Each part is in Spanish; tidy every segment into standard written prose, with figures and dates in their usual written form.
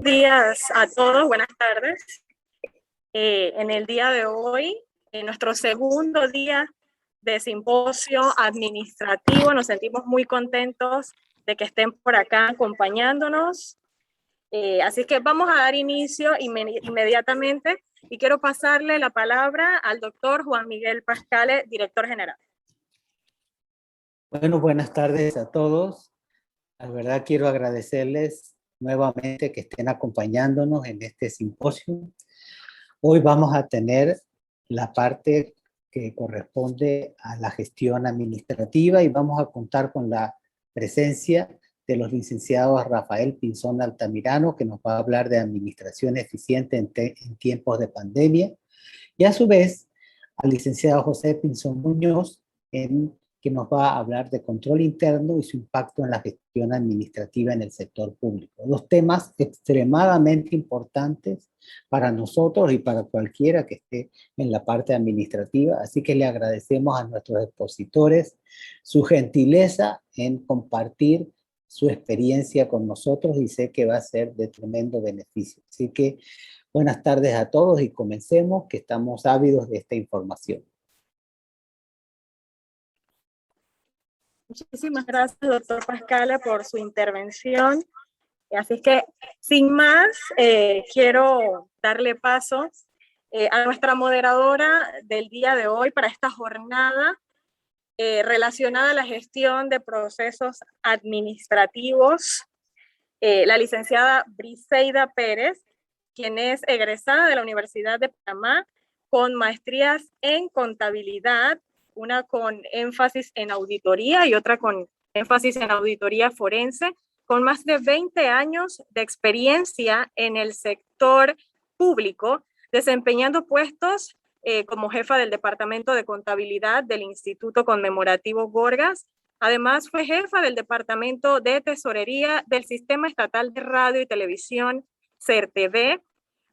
Días a todos, buenas tardes. En el día de hoy, en nuestro segundo día de simposio administrativo, nos sentimos muy contentos de que estén por acá acompañándonos. Así que vamos a dar inicio inmediatamente y quiero pasarle la palabra al doctor Juan Miguel Pascale, director general. Bueno, buenas tardes a todos. La verdad quiero agradecerles nuevamente que estén acompañándonos en este simposio. Hoy vamos a tener la parte que corresponde a la gestión administrativa y vamos a contar con la presencia de los licenciados Rafael Pinzón Altamirano, que nos va a hablar de administración eficiente en tiempos de pandemia, y a su vez al licenciado José Pinzón Muñoz, que nos va a hablar de control interno y su impacto en la gestión administrativa en el sector público. Dos temas extremadamente importantes para nosotros y para cualquiera que esté en la parte administrativa, así que le agradecemos a nuestros expositores su gentileza en compartir su experiencia con nosotros y sé que va a ser de tremendo beneficio. Así que buenas tardes a todos y comencemos, que estamos ávidos de esta información. Muchísimas gracias, doctor Pascale, por su intervención. Así que, sin más, quiero darle paso a nuestra moderadora del día de hoy para esta jornada relacionada a la gestión de procesos administrativos, la licenciada Briseida Pérez, quien es egresada de la Universidad de Panamá con maestrías en contabilidad, una con énfasis en auditoría y otra con énfasis en auditoría forense, con más de 20 años de experiencia en el sector público, desempeñando puestos como jefa del Departamento de Contabilidad del Instituto Conmemorativo Gorgas. Además, fue jefa del Departamento de Tesorería del Sistema Estatal de Radio y Televisión, CERTV.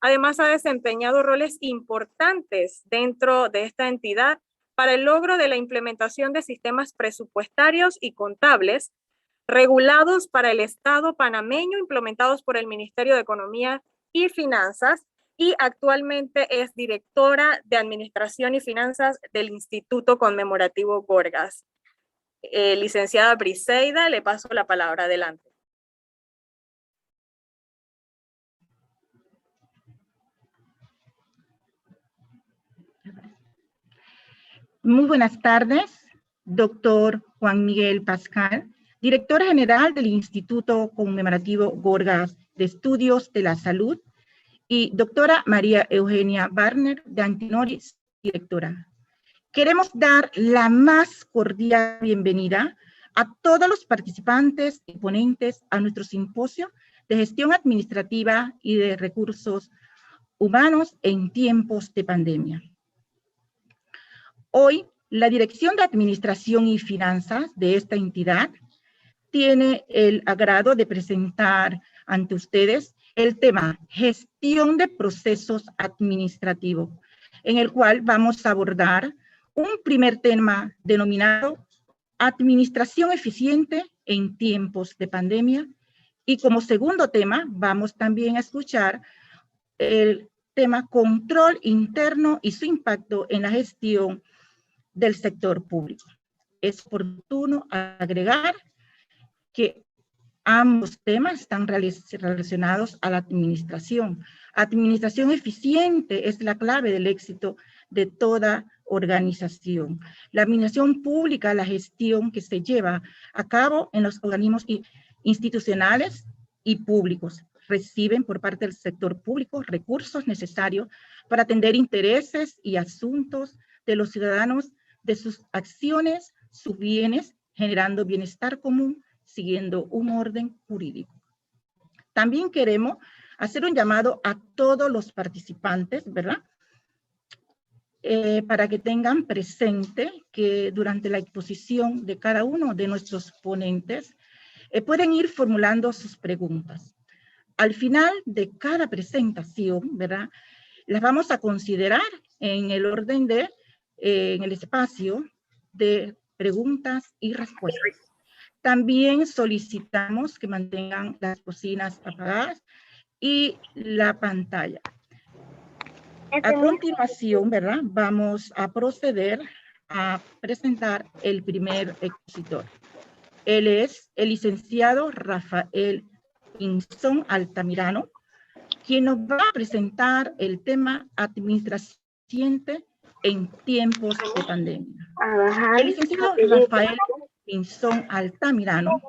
Además, ha desempeñado roles importantes dentro de esta entidad para el logro de la implementación de sistemas presupuestarios y contables regulados para el Estado panameño, implementados por el Ministerio de Economía y Finanzas, y actualmente es directora de Administración y Finanzas del Instituto Conmemorativo Gorgas. Licenciada Briseida, le paso la palabra. Adelante. Muy buenas tardes, doctor Juan Miguel Pascal, director general del Instituto Conmemorativo Gorgas de Estudios de la Salud, y doctora María Eugenia Barner de Antinoris, directora. Queremos dar la más cordial bienvenida a todos los participantes y ponentes a nuestro simposio de gestión administrativa y de recursos humanos en tiempos de pandemia. Hoy, la Dirección de Administración y Finanzas de esta entidad tiene el agrado de presentar ante ustedes el tema Gestión de Procesos Administrativos, en el cual vamos a abordar un primer tema denominado Administración Eficiente en Tiempos de Pandemia, y como segundo tema vamos también a escuchar el tema Control Interno y su impacto en la gestión del sector público. Es oportuno agregar que ambos temas están relacionados a la administración. Administración eficiente es la clave del éxito de toda organización. La administración pública, la gestión que se lleva a cabo en los organismos institucionales y públicos, reciben por parte del sector público recursos necesarios para atender intereses y asuntos de los ciudadanos, de sus acciones, sus bienes, generando bienestar común, siguiendo un orden jurídico. También queremos hacer un llamado a todos los participantes, ¿verdad? Para que tengan presente que durante la exposición de cada uno de nuestros ponentes pueden ir formulando sus preguntas. Al final de cada presentación, ¿verdad?, las vamos a considerar en el orden de en el espacio de preguntas y respuestas. También solicitamos que mantengan las bocinas apagadas y la pantalla. A continuación, ¿verdad? Vamos a proceder a presentar el primer expositor. Él es el licenciado Rafael Pinzón Altamirano, quien nos va a presentar el tema administración en tiempos de pandemia. El licenciado Rafael Pinzón Altamirano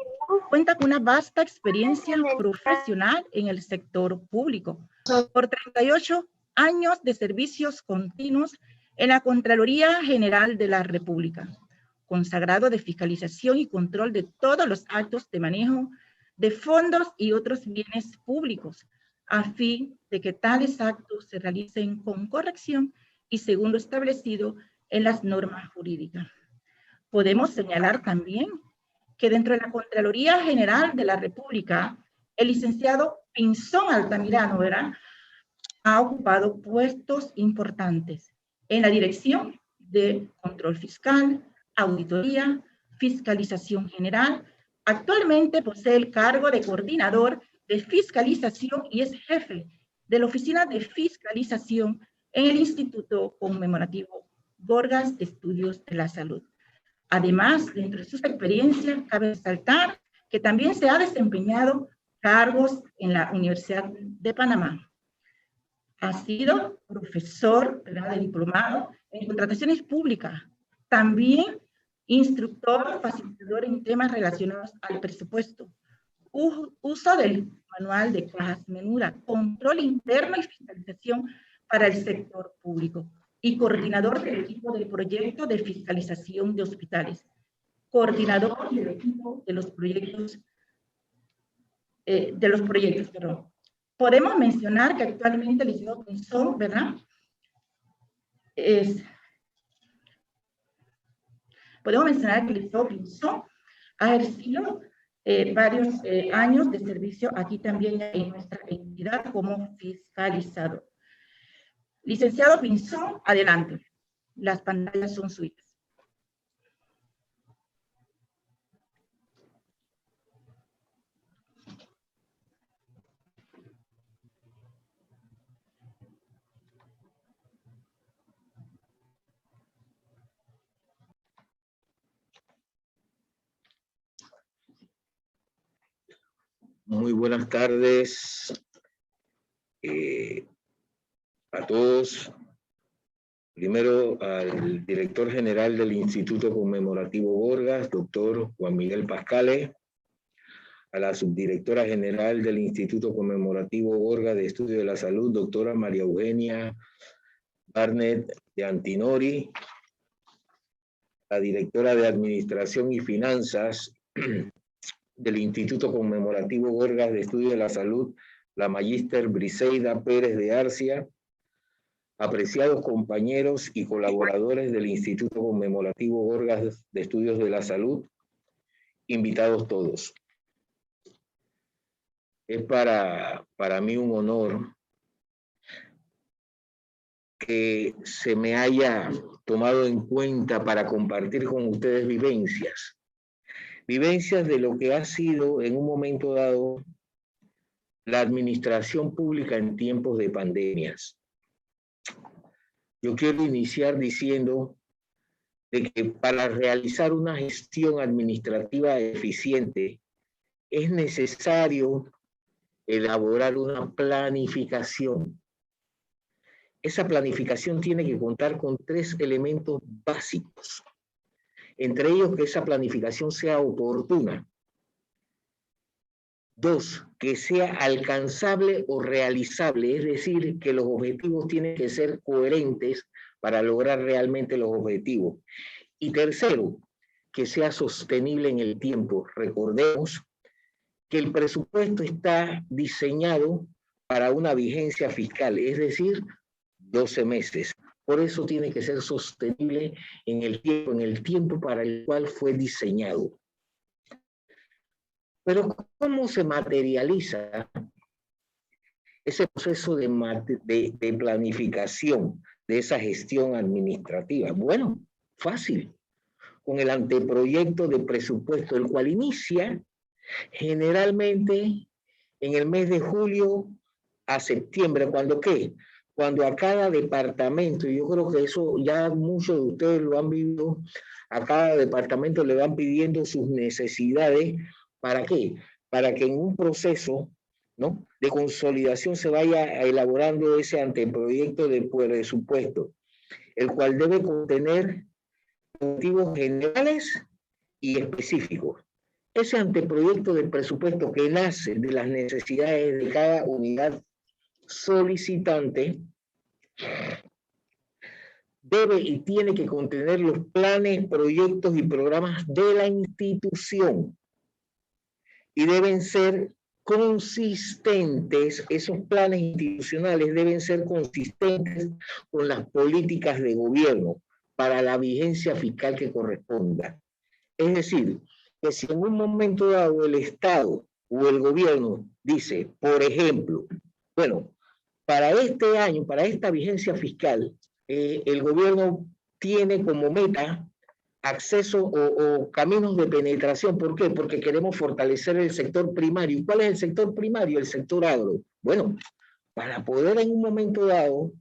cuenta con una vasta experiencia profesional en el sector público, por 38 años de servicios continuos en la Contraloría General de la República, consagrado de fiscalización y control de todos los actos de manejo de fondos y otros bienes públicos, a fin de que tales actos se realicen con corrección y según lo establecido en las normas jurídicas. Podemos señalar también que dentro de la Contraloría General de la República, el licenciado Pinzón Altamirano, ¿verdad?, ha ocupado puestos importantes en la Dirección de Control Fiscal, Auditoría, Fiscalización General. Actualmente posee el cargo de Coordinador de Fiscalización y es jefe de la Oficina de Fiscalización en el Instituto Conmemorativo Gorgas de Estudios de la Salud. Además, dentro de sus experiencias, cabe resaltar que también se ha desempeñado cargos en la Universidad de Panamá. Ha sido profesor, ¿verdad?, de diplomado en contrataciones públicas. También instructor, facilitador en temas relacionados al presupuesto. Uso del manual de cajas menudas, control interno y fiscalización para el sector público. Y coordinador del equipo del proyecto de fiscalización de hospitales. Coordinador del equipo de los proyectos, perdón. Podemos mencionar que actualmente el licenciado Pinzón, ¿verdad?, podemos mencionar que el licenciado Pinzón ha ejercido varios años de servicio aquí también en nuestra entidad como fiscalizador. Licenciado Pinzón, adelante. Las pantallas son suyas. Muy buenas tardes a todos. Primero al director general del Instituto Conmemorativo Gorgas, doctor Juan Miguel Pascale, a la subdirectora general del Instituto Conmemorativo Gorgas de Estudios de la Salud, doctora María Eugenia Barnett de Antinori, la directora de Administración y Finanzas del Instituto Conmemorativo Gorgas de Estudios de la Salud, la magíster Briseida Pérez de Arcia, apreciados compañeros y colaboradores del Instituto Conmemorativo Gorgas de Estudios de la Salud, invitados todos. Es para mí un honor que se me haya tomado en cuenta para compartir con ustedes vivencias de lo que ha sido en un momento dado la administración pública en tiempos de pandemias. Yo quiero iniciar diciendo de que para realizar una gestión administrativa eficiente es necesario elaborar una planificación. Esa planificación tiene que contar con 3 elementos básicos. Entre ellos, que esa planificación sea oportuna. 2, que sea alcanzable o realizable, es decir, que los objetivos tienen que ser coherentes para lograr realmente los objetivos. Y tercero, que sea sostenible en el tiempo. Recordemos que el presupuesto está diseñado para una vigencia fiscal, es decir, 12 meses. Por eso tiene que ser sostenible en el tiempo para el cual fue diseñado. Pero ¿cómo se materializa ese proceso de planificación de esa gestión administrativa? Bueno, fácil. Con el anteproyecto de presupuesto, el cual inicia generalmente en el mes de julio a septiembre, ¿cuándo qué? Cuando a cada departamento, y yo creo que eso ya muchos de ustedes lo han vivido, a cada departamento le van pidiendo sus necesidades. ¿Para qué? Para que en un proceso, ¿no?, de consolidación se vaya elaborando ese anteproyecto de presupuesto, el cual debe contener objetivos generales y específicos. Ese anteproyecto de presupuesto que nace de las necesidades de cada unidad solicitante debe y tiene que contener los planes, proyectos y programas de la institución y deben ser consistentes. Esos planes institucionales deben ser consistentes con las políticas de gobierno para la vigencia fiscal que corresponda. Es decir, que si en un momento dado el Estado o el gobierno dice, por ejemplo, bueno, para este año, para esta vigencia fiscal, el gobierno tiene como meta acceso o caminos de penetración. ¿Por qué? Porque queremos fortalecer el sector primario. ¿Y cuál es el sector primario? El sector agro. Bueno, para poder en un momento dado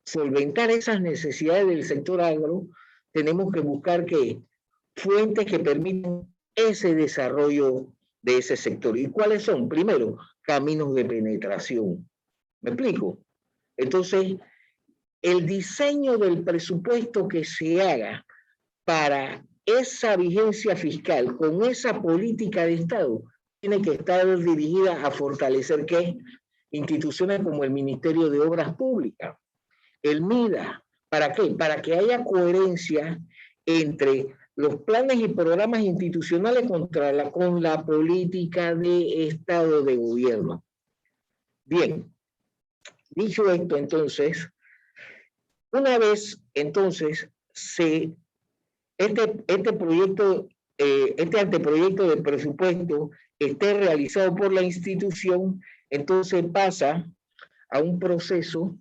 solventar esas necesidades del sector agro, tenemos que buscar que fuentes que permitan ese desarrollo de ese sector. ¿Y cuáles son? Primero, caminos de penetración. ¿Me explico? Entonces, el diseño del presupuesto que se haga para esa vigencia fiscal con esa política de Estado tiene que estar dirigida a fortalecer ¿qué? Instituciones como el Ministerio de Obras Públicas, el MIDA. ¿Para qué? Para que haya coherencia entre los planes y programas institucionales con la política de Estado de gobierno. Bien, dicho esto, entonces, una vez entonces este proyecto, este anteproyecto de presupuesto esté realizado por la institución, entonces pasa a un proceso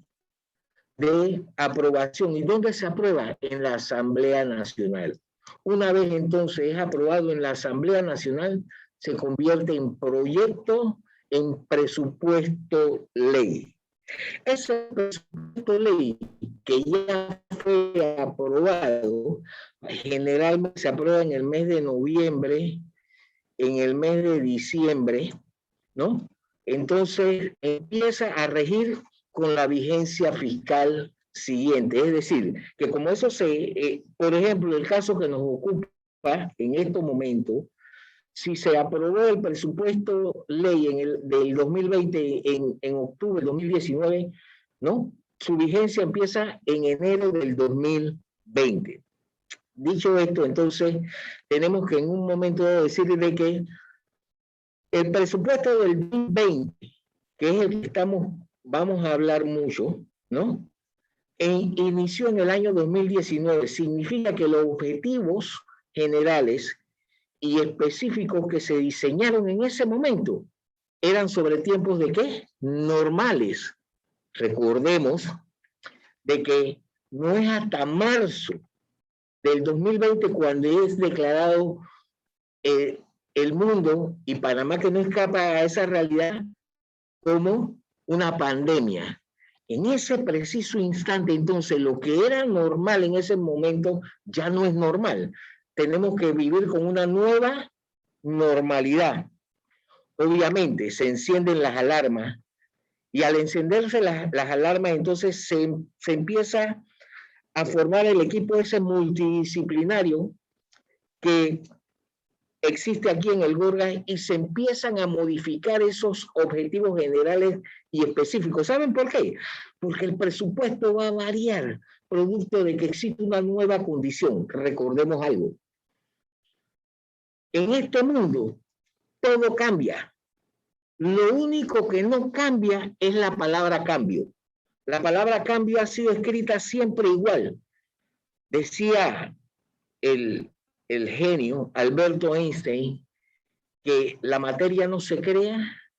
de aprobación. ¿Y dónde se aprueba? En la Asamblea Nacional. Una vez entonces es aprobado en la Asamblea Nacional, se convierte en proyecto, en presupuesto ley. Ese presupuesto ley que ya fue aprobado, generalmente se aprueba en el mes de noviembre, en el mes de diciembre, ¿no? Entonces empieza a regir con la vigencia fiscal siguiente. Es decir, que como eso por ejemplo, el caso que nos ocupa en estos momentos, si se aprobó el presupuesto ley del 2020 en octubre del 2019, ¿no? Su vigencia empieza en enero del 2020. Dicho esto, entonces, tenemos que en un momento decirle que el presupuesto del 2020, que es el que vamos a hablar mucho, ¿no? Inició en el año 2019. Significa que los objetivos generales y específicos que se diseñaron en ese momento eran sobre tiempos de ¿qué? Normales. Recordemos de que no es hasta marzo del 2020 cuando es declarado el mundo y Panamá, que no escapa a esa realidad, como una pandemia. En ese preciso instante, entonces, lo que era normal en ese momento ya no es normal. Tenemos que vivir con una nueva normalidad. Obviamente, se encienden las alarmas y al encenderse las alarmas, entonces se empieza a formar el equipo ese multidisciplinario que existe aquí en el Gorgas y se empiezan a modificar esos objetivos generales y específicos. ¿Saben por qué? Porque el presupuesto va a variar producto de que existe una nueva condición. Recordemos algo. En este mundo todo cambia. Lo único que no cambia es la palabra cambio. La palabra cambio ha sido escrita siempre igual. Decía el genio Alberto Einstein que la materia no se crea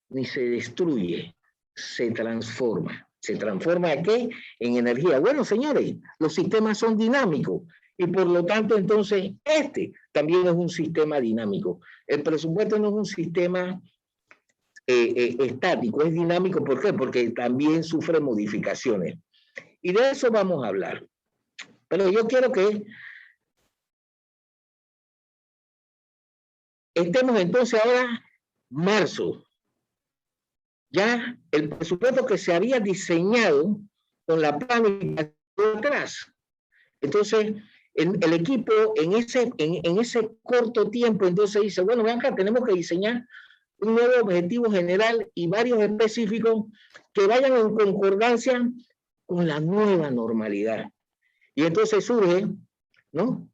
ni se destruye, se transforma. ¿Se transforma a qué? En energía. Bueno, señores, los sistemas son dinámicos y por lo tanto entonces este también es un sistema dinámico. El presupuesto no es un sistema estático, es dinámico. ¿Por qué? Porque también sufre modificaciones. Y de eso vamos a hablar. Pero yo quiero que estemos entonces ahora marzo. Ya el presupuesto que se había diseñado con la planificación atrás. Entonces, el equipo en ese corto tiempo, entonces dice, bueno, ven acá, tenemos que diseñar un nuevo objetivo general y varios específicos que vayan en concordancia con la nueva normalidad. Y entonces surge, ¿no?,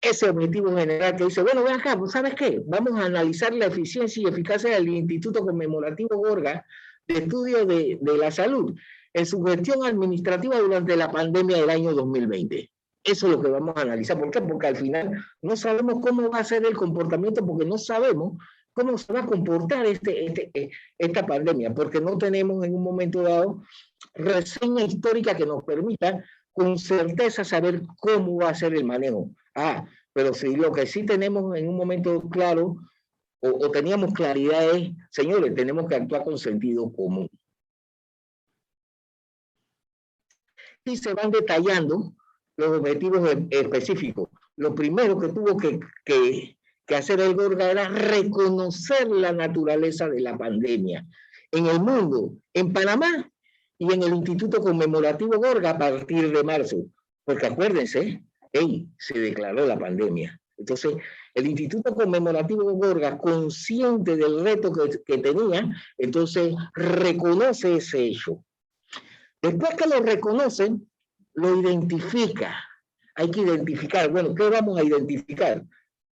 ese objetivo general que dice, bueno, ven acá, ¿sabes qué? Vamos a analizar la eficiencia y eficacia del Instituto Conmemorativo Gorgas de Estudio de la Salud en su gestión administrativa durante la pandemia del año 2020. Eso es lo que vamos a analizar. ¿Por qué? Porque al final no sabemos cómo va a ser el comportamiento, porque no sabemos cómo se va a comportar esta pandemia, porque no tenemos en un momento dado reseña histórica que nos permita con certeza saber cómo va a ser el manejo. Pero si lo que sí tenemos en un momento claro, o teníamos claridad es, señores, tenemos que actuar con sentido común. Y se van detallando los objetivos específicos. Lo primero que tuvo que hacer el Gorga era reconocer la naturaleza de la pandemia en el mundo, en Panamá y en el Instituto Conmemorativo Gorga a partir de marzo. Porque acuérdense, se declaró la pandemia. Entonces, el Instituto Conmemorativo Gorga, consciente del reto que tenía, entonces reconoce ese hecho. Después que lo reconocen, lo identifica. Hay que identificar. Bueno, ¿qué vamos a identificar?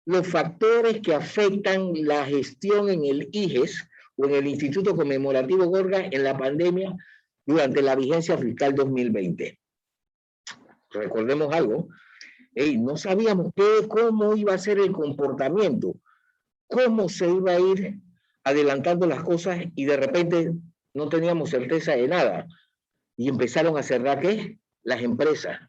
Los factores que afectan la gestión en el IGES o en el Instituto Conmemorativo Gorga en la pandemia durante la vigencia fiscal 2020. Recordemos algo. No sabíamos cómo iba a ser el comportamiento, cómo se iba a ir adelantando las cosas y de repente no teníamos certeza de nada. Y empezaron a cerrar, ¿qué? Las empresas.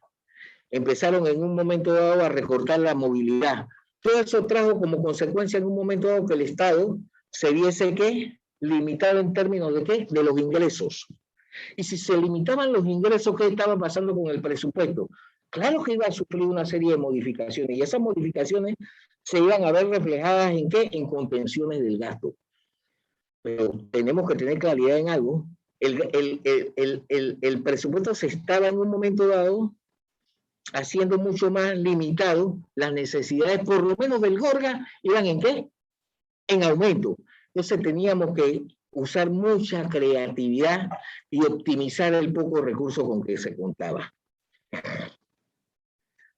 Empezaron en un momento dado a recortar la movilidad. Todo eso trajo como consecuencia en un momento dado que el Estado se viese, ¿qué?, limitado en términos de ¿qué? De los ingresos. Y si se limitaban los ingresos, ¿qué estaba pasando con el presupuesto? Claro que iba a sufrir una serie de modificaciones y esas modificaciones se iban a ver reflejadas ¿en qué? En contenciones del gasto. Pero tenemos que tener claridad en algo. El presupuesto se estaba en un momento dado haciendo mucho más limitado. Las necesidades, por lo menos del Gorga, iban ¿en qué? En aumento. Entonces teníamos que usar mucha creatividad y optimizar el poco recurso con que se contaba.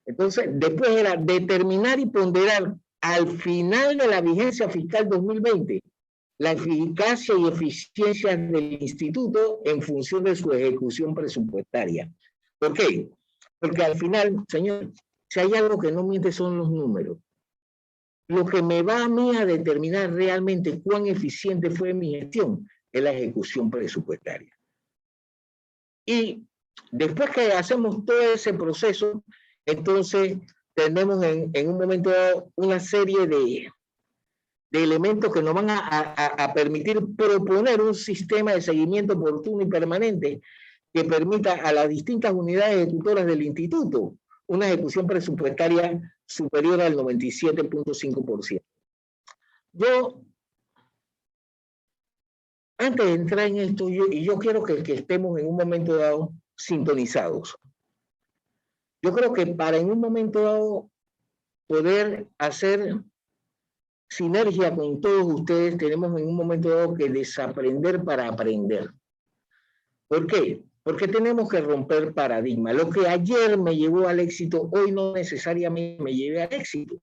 Entonces, después era determinar y ponderar al final de la vigencia fiscal 2020 la eficacia y eficiencia del instituto en función de su ejecución presupuestaria. ¿Por qué? Porque al final, señor, si hay algo que no miente son los números. Lo que me va a mí a determinar realmente cuán eficiente fue mi gestión es la ejecución presupuestaria. Y después que hacemos todo ese proceso, entonces tenemos en un momento dado una serie de elementos que nos van a permitir proponer un sistema de seguimiento oportuno y permanente que permita a las distintas unidades ejecutoras del instituto una ejecución presupuestaria superior al 97.5%. Yo, antes de entrar en esto, yo quiero que estemos en un momento dado sintonizados. Yo creo que para en un momento dado poder hacer sinergia con todos ustedes, tenemos en un momento dado que desaprender para aprender. ¿Por qué? Porque tenemos que romper paradigmas. Lo que ayer me llevó al éxito, hoy no necesariamente me lleve al éxito.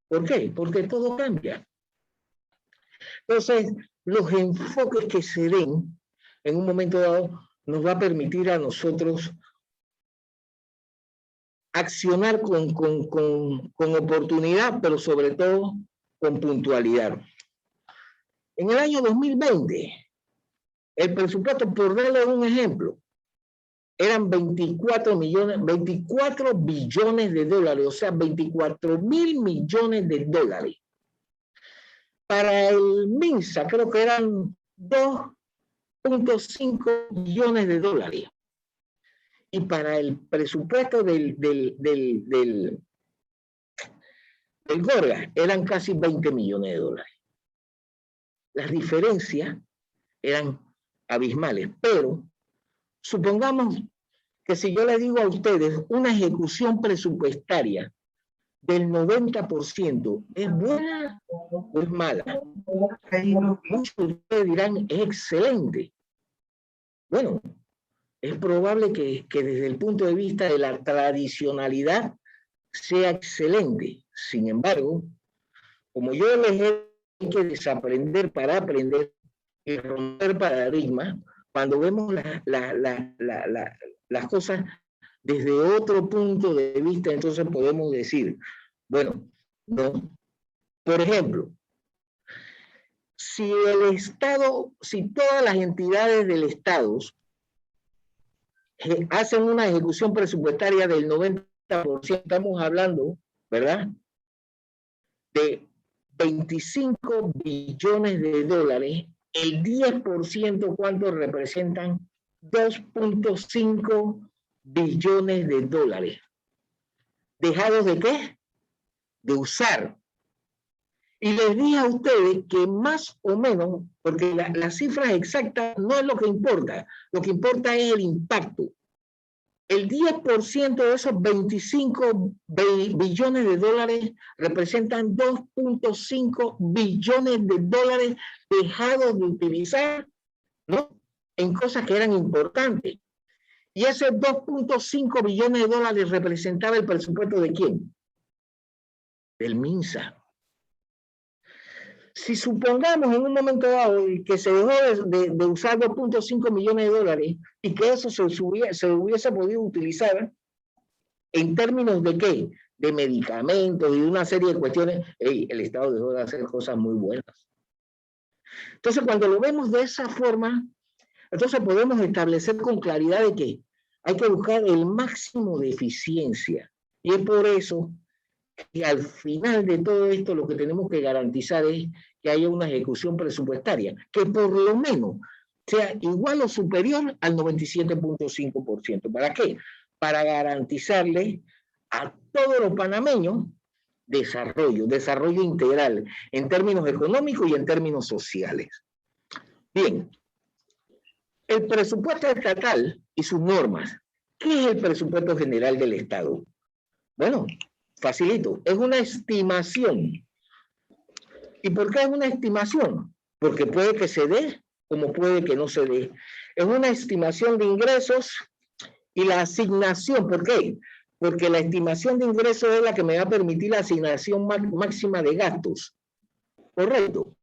¿Por qué? Porque todo cambia. Entonces, los enfoques que se den en un momento dado nos va a permitir a nosotros accionar con oportunidad, pero sobre todo con puntualidad. En el año 2020, el presupuesto, por darle un ejemplo, eran 24 billones de dólares, o sea, 24.000 millones de dólares. Para el MINSA creo que eran 2.5 millones de dólares. Y para el presupuesto del Gorgas eran casi 20 millones de dólares. Las diferencias eran abismales, pero supongamos que si yo le digo a ustedes una ejecución presupuestaria del 90%, ¿es buena o es mala? Muchos de ustedes dirán, es excelente. Bueno, es probable que desde el punto de vista de la tradicionalidad sea excelente. Sin embargo, como yo les he que desaprender para aprender y romper paradigmas, cuando vemos las cosas desde otro punto de vista, entonces podemos decir, bueno, no. Por ejemplo, si el Estado, si todas las entidades del Estado hacen una ejecución presupuestaria del 90%, estamos hablando, ¿verdad?, de 25 billones de dólares, el 10%, ¿cuánto representan? 2.5 billones de dólares. ¿Dejados de qué? De usar. Y les dije a ustedes que más o menos, porque las cifras exactas no es lo que importa es el impacto. El 10% de esos 25 billones de dólares representan 2.5 billones de dólares dejados de utilizar, ¿no?, en cosas que eran importantes. Y ese 2.5 billones de dólares representaba el presupuesto ¿de quién? Del MINSA. Si supongamos en un momento dado que se dejó de usar 2.5 millones de dólares y que eso se hubiese podido utilizar en términos de ¿qué? De medicamentos y de una serie de cuestiones, el Estado dejó de hacer cosas muy buenas. Entonces, cuando lo vemos de esa forma, entonces podemos establecer con claridad de que hay que buscar el máximo de eficiencia. Y es por eso que al final de todo esto lo que tenemos que garantizar es que haya una ejecución presupuestaria que por lo menos sea igual o superior al 97.5%. ¿Para qué? Para garantizarle a todos los panameños desarrollo integral en términos económicos y en términos sociales. Bien, el presupuesto estatal y sus normas. ¿Qué es el presupuesto general del Estado? Bueno, facilito, es una estimación. ¿Y por qué es una estimación? Porque puede que se dé, como puede que no se dé. Es una estimación de ingresos y la asignación. ¿Por qué? Porque la estimación de ingresos es la que me va a permitir la asignación máxima de gastos. ¿Correcto?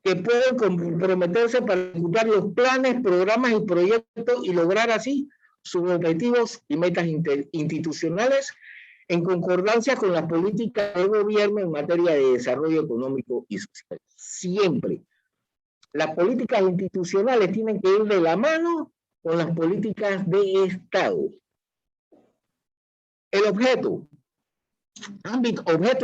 Que pueden comprometerse para ejecutar los planes, programas y proyectos y lograr así sus objetivos y metas institucionales en concordancia con las políticas de gobierno en materia de desarrollo económico y social. Siempre. Las políticas institucionales tienen que ir de la mano con las políticas de Estado. El objeto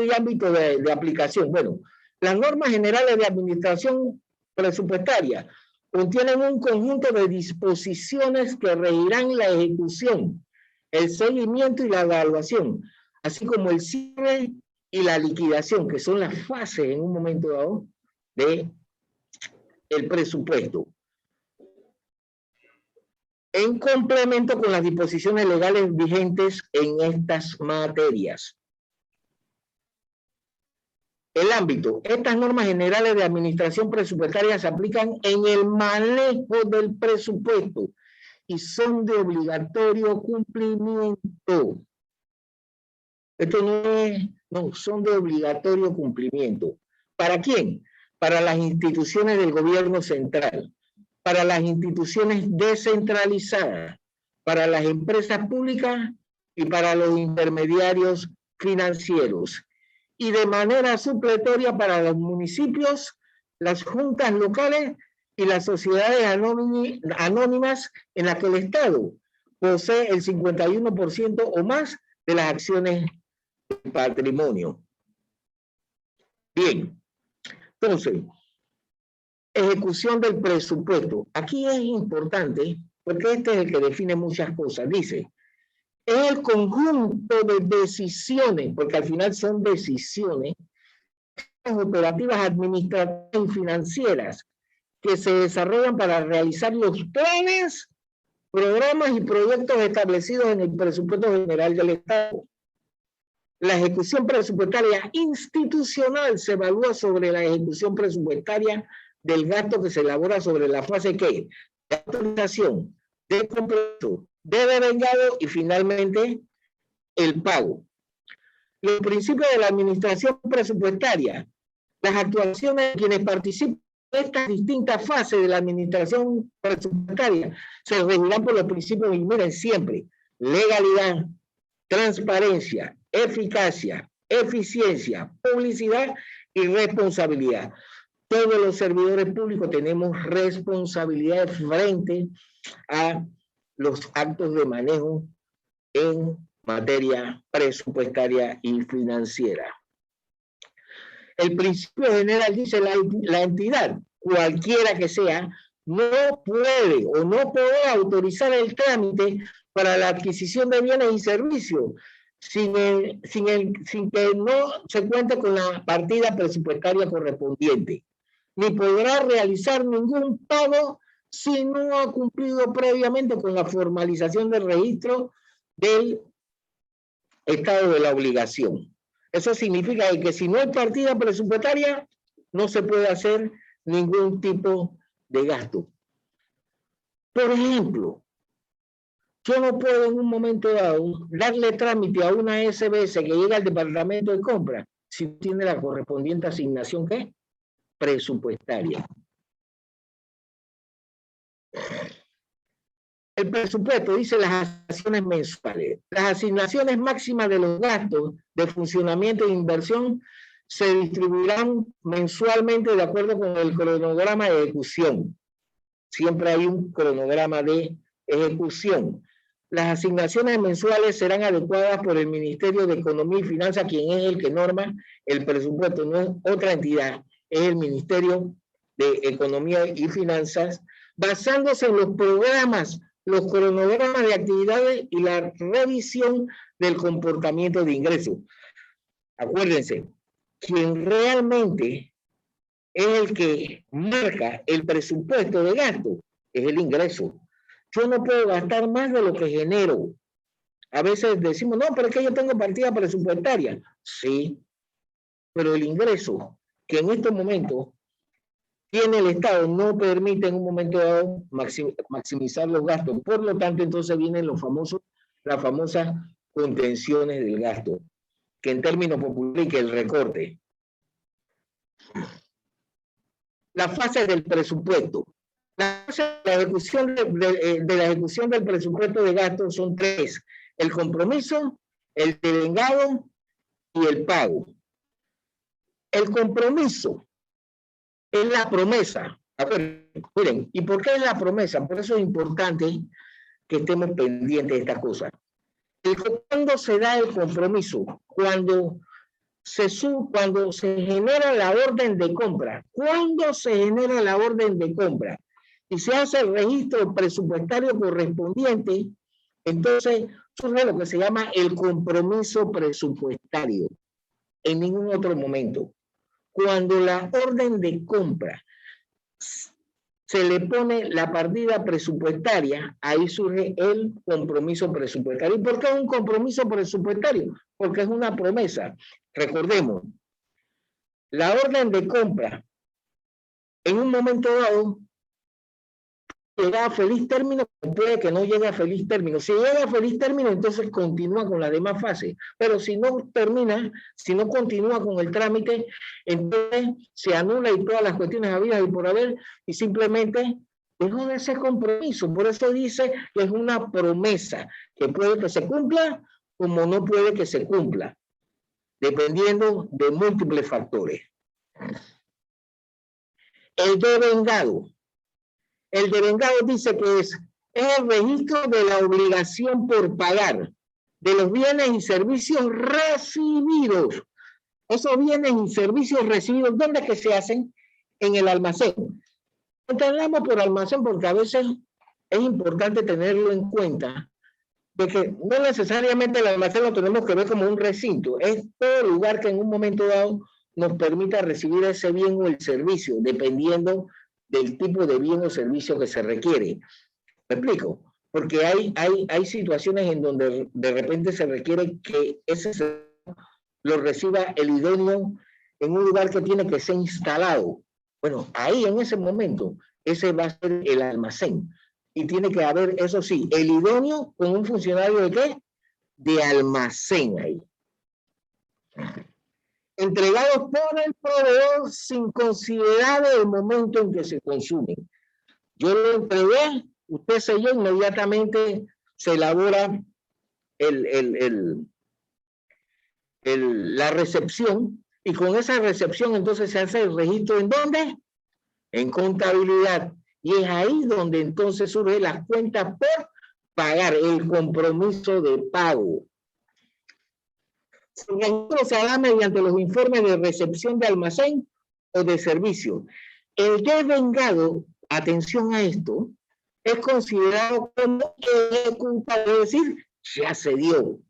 y ámbito de aplicación. Bueno, las normas generales de administración presupuestaria contienen un conjunto de disposiciones que regirán la ejecución, el seguimiento y la evaluación, así como el cierre y la liquidación, que son las fases en un momento dado de el presupuesto. En complemento con las disposiciones legales vigentes en estas materias. El ámbito. Estas normas generales de administración presupuestaria se aplican en el manejo del presupuesto y son de obligatorio cumplimiento. Esto no, son de obligatorio cumplimiento. ¿Para quién? Para las instituciones del gobierno central, para las instituciones descentralizadas, para las empresas públicas y para los intermediarios financieros. Y de manera supletoria para los municipios, las juntas locales y las sociedades anónimas en las que el Estado posee el 51% o más de las acciones del patrimonio. Bien, Entonces, ejecución del presupuesto. Aquí es importante, porque este es el que define muchas cosas. Dice, es el conjunto de decisiones, porque al final son decisiones operativas, administrativas y financieras que se desarrollan para realizar los planes, programas y proyectos establecidos en el presupuesto general del Estado. La ejecución presupuestaria institucional se evalúa sobre la ejecución presupuestaria del gasto que se elabora sobre la fase ¿qué? De autorización, de compromiso, de devengado y finalmente el pago. Los principios de la administración presupuestaria, las actuaciones de quienes participan en estas distintas fases de la administración presupuestaria se regirán por los principios, y miren siempre, legalidad, transparencia, eficacia, eficiencia, publicidad y responsabilidad. Todos los servidores públicos tenemos responsabilidad frente a los actos de manejo en materia presupuestaria y financiera. El principio general dice la entidad, cualquiera que sea, no puede o no podrá autorizar el trámite para la adquisición de bienes y servicios sin que no se cuente con la partida presupuestaria correspondiente, ni podrá realizar ningún pago si no ha cumplido previamente con la formalización del registro del estado de la obligación. Eso significa que si no hay partida presupuestaria, no se puede hacer ningún tipo de gasto. Por ejemplo, yo no puedo en un momento dado darle trámite a una SBS que llega al departamento de compra si tiene la correspondiente asignación ¿qué? Presupuestaria. El presupuesto dice las asignaciones mensuales. Las asignaciones máximas de los gastos de funcionamiento e inversión se distribuirán mensualmente de acuerdo con el cronograma de ejecución. Siempre hay un cronograma de ejecución. Las asignaciones mensuales serán adecuadas por el Ministerio de Economía y Finanzas, quien es el que norma el presupuesto, no es otra entidad, es el Ministerio de Economía y Finanzas, basándose en los programas, los cronogramas de actividades y la revisión del comportamiento de ingresos. Acuérdense, quien realmente es el que marca el presupuesto de gasto es el ingreso. Yo no puedo gastar más de lo que genero. A veces decimos, no, pero es que yo tengo partida presupuestaria. Sí, pero el ingreso que en estos momentos tiene el Estado no permite en un momento dado maximizar los gastos. Por lo tanto, entonces vienen las famosas contenciones del gasto, que en términos populares que el recorte. La fase del presupuesto. La fase de la ejecución de la ejecución del presupuesto de gasto son tres: el compromiso, el devengado y el pago. El compromiso es la promesa. A ver, miren, ¿y por qué es la promesa? Por eso es importante que estemos pendientes de estas cosas. ¿Cuándo se da el compromiso? Cuando se genera la orden de compra. ¿Cuándo se genera la orden de compra? Y se hace el registro presupuestario correspondiente, entonces surge lo que se llama el compromiso presupuestario. En ningún otro momento. Cuando la orden de compra se le pone la partida presupuestaria, ahí surge el compromiso presupuestario. ¿Y por qué es un compromiso presupuestario? Porque es una promesa. Recordemos, la orden de compra en un momento dado llega a feliz término, puede que no llegue a feliz término. Si llega a feliz término, entonces continúa con la demás fase. Pero si no termina, si no continúa con el trámite, entonces se anula y todas las cuestiones habidas y por haber, y simplemente dejó de ese compromiso. Por eso dice que es una promesa, que puede que se cumpla como no puede que se cumpla, dependiendo de múltiples factores. El devengado. El devengado dice que es el registro de la obligación por pagar de los bienes y servicios recibidos Esos bienes y servicios recibidos, ¿dónde es que se hacen? En el almacén. Entendamos por almacén porque a veces es importante tenerlo en cuenta, de que no necesariamente el almacén lo tenemos que ver como un recinto, es todo lugar que en un momento dado nos permita recibir ese bien o el servicio, dependiendo del tipo de bien o servicio que se requiere. ¿Me explico? Porque hay situaciones en donde de repente se requiere que ese servicio lo reciba el idóneo en un lugar que tiene que ser instalado. Bueno, ahí en ese momento, ese va a ser el almacén. Y tiene que haber, eso sí, el idóneo con un funcionario de ¿qué? De almacén ahí. Entregados por el proveedor sin considerar el momento en que se consumen. Yo lo entregué, usted selló, inmediatamente se elabora la recepción, y con esa recepción entonces se hace el registro ¿en dónde? En contabilidad. Y es ahí donde entonces surge las cuentas por pagar, el compromiso de pago. El registro se hará mediante los informes de recepción de almacén o de servicio. El devengado, atención a esto, es considerado como ejecutado, es decir, ya se dio.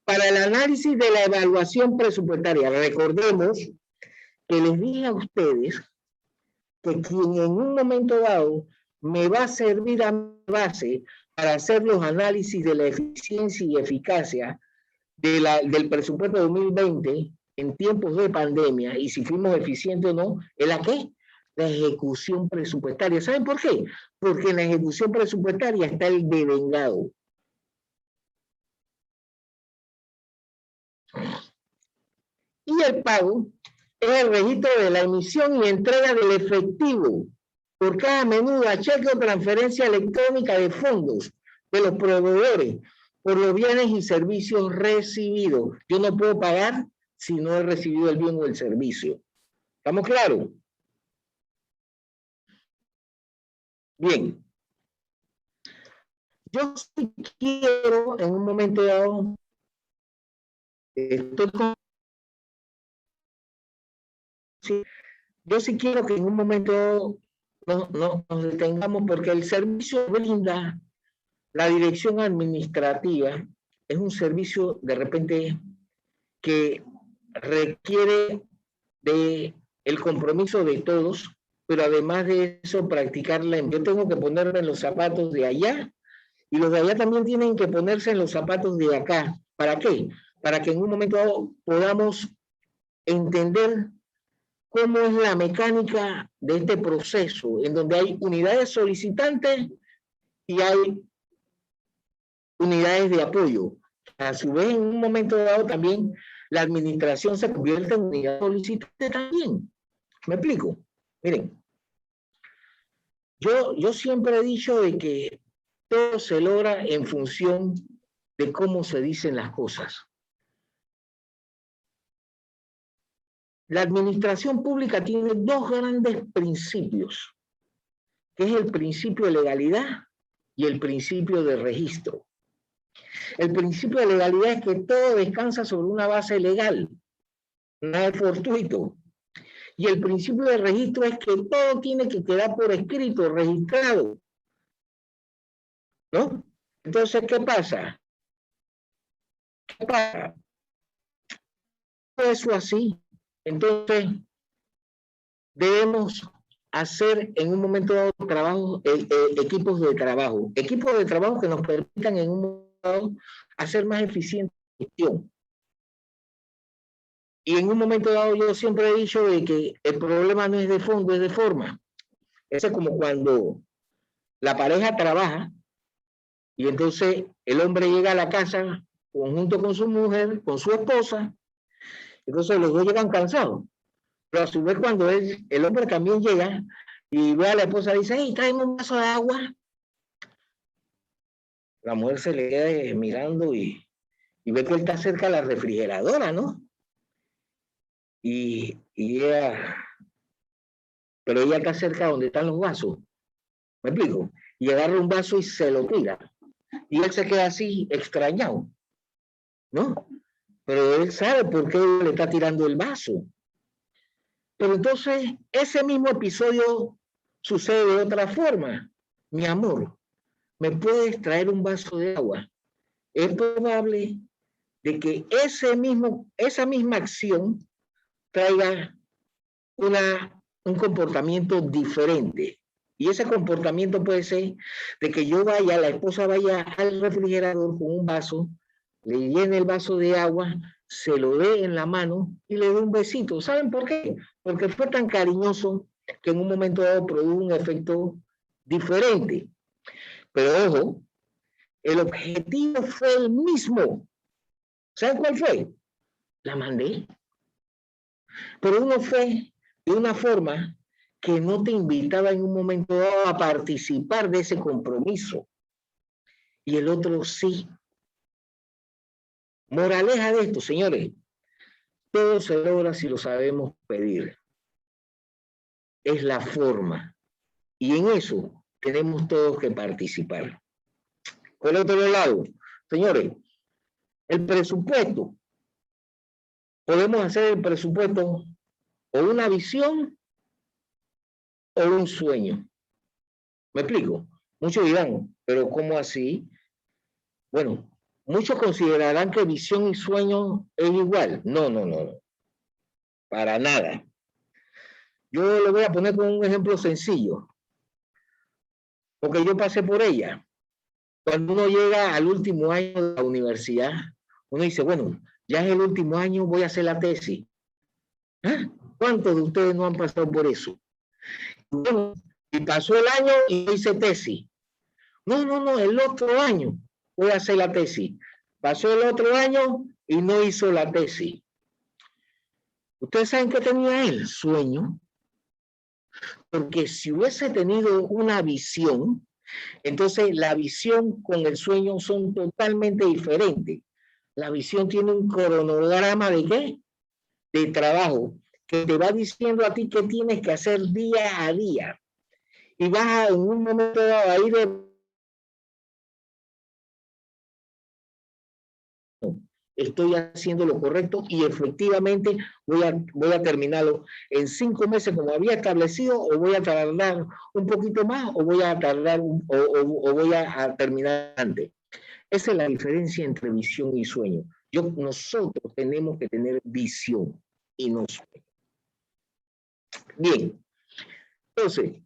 Para el análisis de la evaluación presupuestaria, recordemos que les dije a ustedes que quien en un momento dado me va a servir a mi base para hacer los análisis de la eficiencia y eficacia del presupuesto 2020 en tiempos de pandemia, y si fuimos eficientes o no, ¿es la qué? La ejecución presupuestaria. ¿Saben por qué? Porque en la ejecución presupuestaria está el devengado. Y el pago es el registro de la emisión y entrega del efectivo por cada menuda, cheque o transferencia electrónica de fondos de los proveedores por los bienes y servicios recibidos. Yo no puedo pagar si no he recibido el bien o el servicio. ¿Estamos claros? Bien. Yo sí quiero en un momento dado, yo sí quiero que en un momento no nos detengamos, porque el servicio brinda la dirección administrativa es un servicio de repente que requiere de el compromiso de todos, pero además de eso practicarla. Yo tengo que ponerme en los zapatos de allá y los de allá también tienen que ponerse en los zapatos de acá. ¿Para qué? Para que en un momento dado podamos entender cómo es la mecánica de este proceso, en donde hay unidades solicitantes y hay unidades de apoyo. A su vez, en un momento dado también la administración se convierte en unidad solicitante también. ¿Me explico? Miren, yo siempre he dicho de que todo se logra en función de cómo se dicen las cosas. La administración pública tiene dos grandes principios, que es el principio de legalidad y el principio de registro. El principio de legalidad es que todo descansa sobre una base legal, nada es fortuito. Y el principio de registro es que todo tiene que quedar por escrito, registrado. ¿No? Entonces, ¿qué pasa? ¿Qué pasa? Eso así. Entonces, debemos hacer en un momento dado trabajo, equipos de trabajo que nos permitan en un momento dado hacer más eficiente la gestión. Y en un momento dado yo siempre he dicho de que el problema no es de fondo, es de forma. Eso es como cuando la pareja trabaja y entonces el hombre llega a la casa junto con su mujer, con su esposa, entonces los dos llegan cansados. Pero a su vez cuando el hombre también llega y ve a la esposa y dice, hey, tráeme un vaso de agua. La mujer se le queda mirando y ve que él está cerca de la refrigeradora, ¿no? Y ella, pero ella está cerca donde están los vasos. ¿Me explico? Y agarra un vaso y se lo tira. Y él se queda así extrañado, ¿no? pero él sabe por qué le está tirando el vaso. Pero entonces, ese mismo episodio sucede de otra forma. Mi amor, ¿me puedes traer un vaso de agua? Es probable de que esa misma acción traiga un comportamiento diferente. Y ese comportamiento puede ser de que la esposa vaya al refrigerador con un vaso, le llene el vaso de agua, se lo dé en la mano y le dé un besito. ¿Saben por qué? Porque fue tan cariñoso que en un momento dado produjo un efecto diferente. Pero ojo, el objetivo fue el mismo. ¿Saben cuál fue? La mandé. Pero uno fue de una forma que no te invitaba en un momento dado a participar de ese compromiso. Y el otro sí. Moraleja de esto, señores. Todo se logra si lo sabemos pedir. Es la forma. Y en eso tenemos todos que participar. Por el otro lado, señores, el presupuesto. Podemos hacer el presupuesto o una visión o un sueño. ¿Me explico? Muchos dirán, pero ¿cómo así? Bueno, muchos considerarán que visión y sueño es igual. No. Para nada. Yo lo voy a poner con un ejemplo sencillo, porque yo pasé por ella. Cuando uno llega al último año de la universidad, uno dice, bueno, ya es el último año, voy a hacer la tesis. ¿Ah? ¿Cuántos de ustedes no han pasado por eso? Bueno, y pasó el año y hice tesis. No, el otro año voy a hacer la tesis. Pasó el otro año y no hizo la tesis. ¿Ustedes saben qué tenía él? Sueño. Porque si hubiese tenido una visión, entonces la visión con el sueño son totalmente diferentes. La visión tiene un cronograma de ¿qué? De trabajo, que te va diciendo a ti qué tienes que hacer día a día. Y vas en un momento dado a ir estoy haciendo lo correcto y efectivamente voy a terminarlo en 5 meses como había establecido, o voy a tardar un poquito más, o voy a tardar o voy a terminar antes. Esa es la diferencia entre visión y sueño. Nosotros tenemos que tener visión y no sueño. Bien, entonces,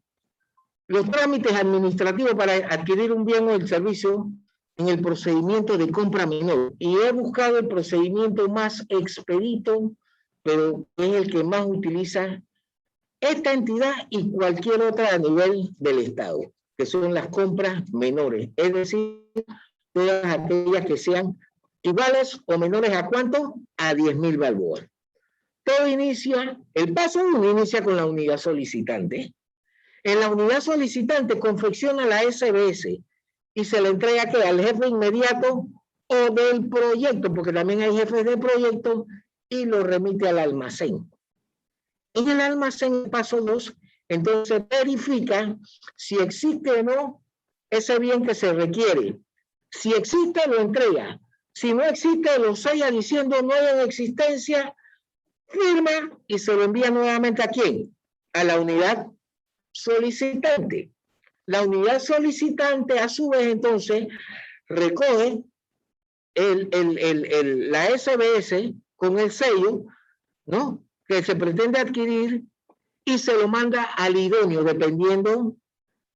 los trámites administrativos para adquirir un bien o el servicio en el procedimiento de compra menor. Y he buscado el procedimiento más expedito, pero es el que más utiliza esta entidad y cualquier otra a nivel del Estado, que son las compras menores. Es decir, todas aquellas que sean iguales o menores a ¿cuánto? A 10.000 balboas. Todo el paso 1 inicia con la unidad solicitante. En la unidad solicitante confecciona la SBS y se le entrega al jefe inmediato o del proyecto, porque también hay jefes de proyecto, y lo remite al almacén. En el almacén, paso 2, entonces verifica si existe o no ese bien que se requiere. Si existe, lo entrega. Si no existe, lo sella diciendo no hay en existencia, firma y se lo envía nuevamente ¿a quién? A la unidad solicitante. La unidad solicitante, a su vez, entonces, recoge la SBS con el sello, ¿no?, que se pretende adquirir y se lo manda al idóneo, dependiendo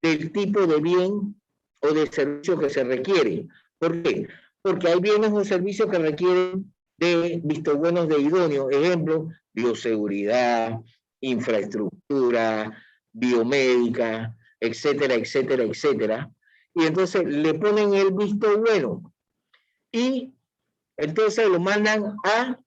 del tipo de bien o de servicio que se requiere. ¿Por qué? Porque hay bienes o servicios que requieren de vistos buenos de idóneo. Ejemplo, bioseguridad, infraestructura, biomédica, etcétera, etcétera, etcétera. Y entonces le ponen el visto bueno y entonces lo mandan a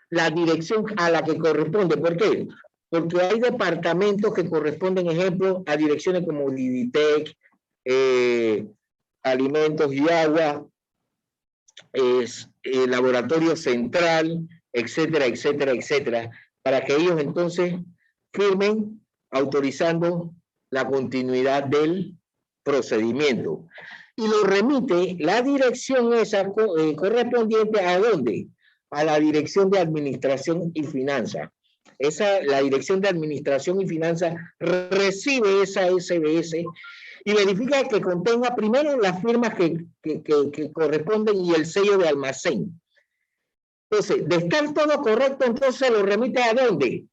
la dirección a la que corresponde. ¿Por qué? Porque hay departamentos que corresponden, ejemplo, a direcciones como Diditec, Alimentos y Agua, Laboratorio Central, etcétera, etcétera, etcétera, para que ellos entonces firmen autorizando la continuidad del procedimiento. Y lo remite la dirección esa correspondiente ¿a dónde? A la Dirección de Administración y Finanzas. La Dirección de Administración y Finanzas recibe esa SBS y verifica que contenga primero las firmas que corresponden y el sello de almacén. Entonces, de estar todo correcto, entonces lo remite ¿a dónde?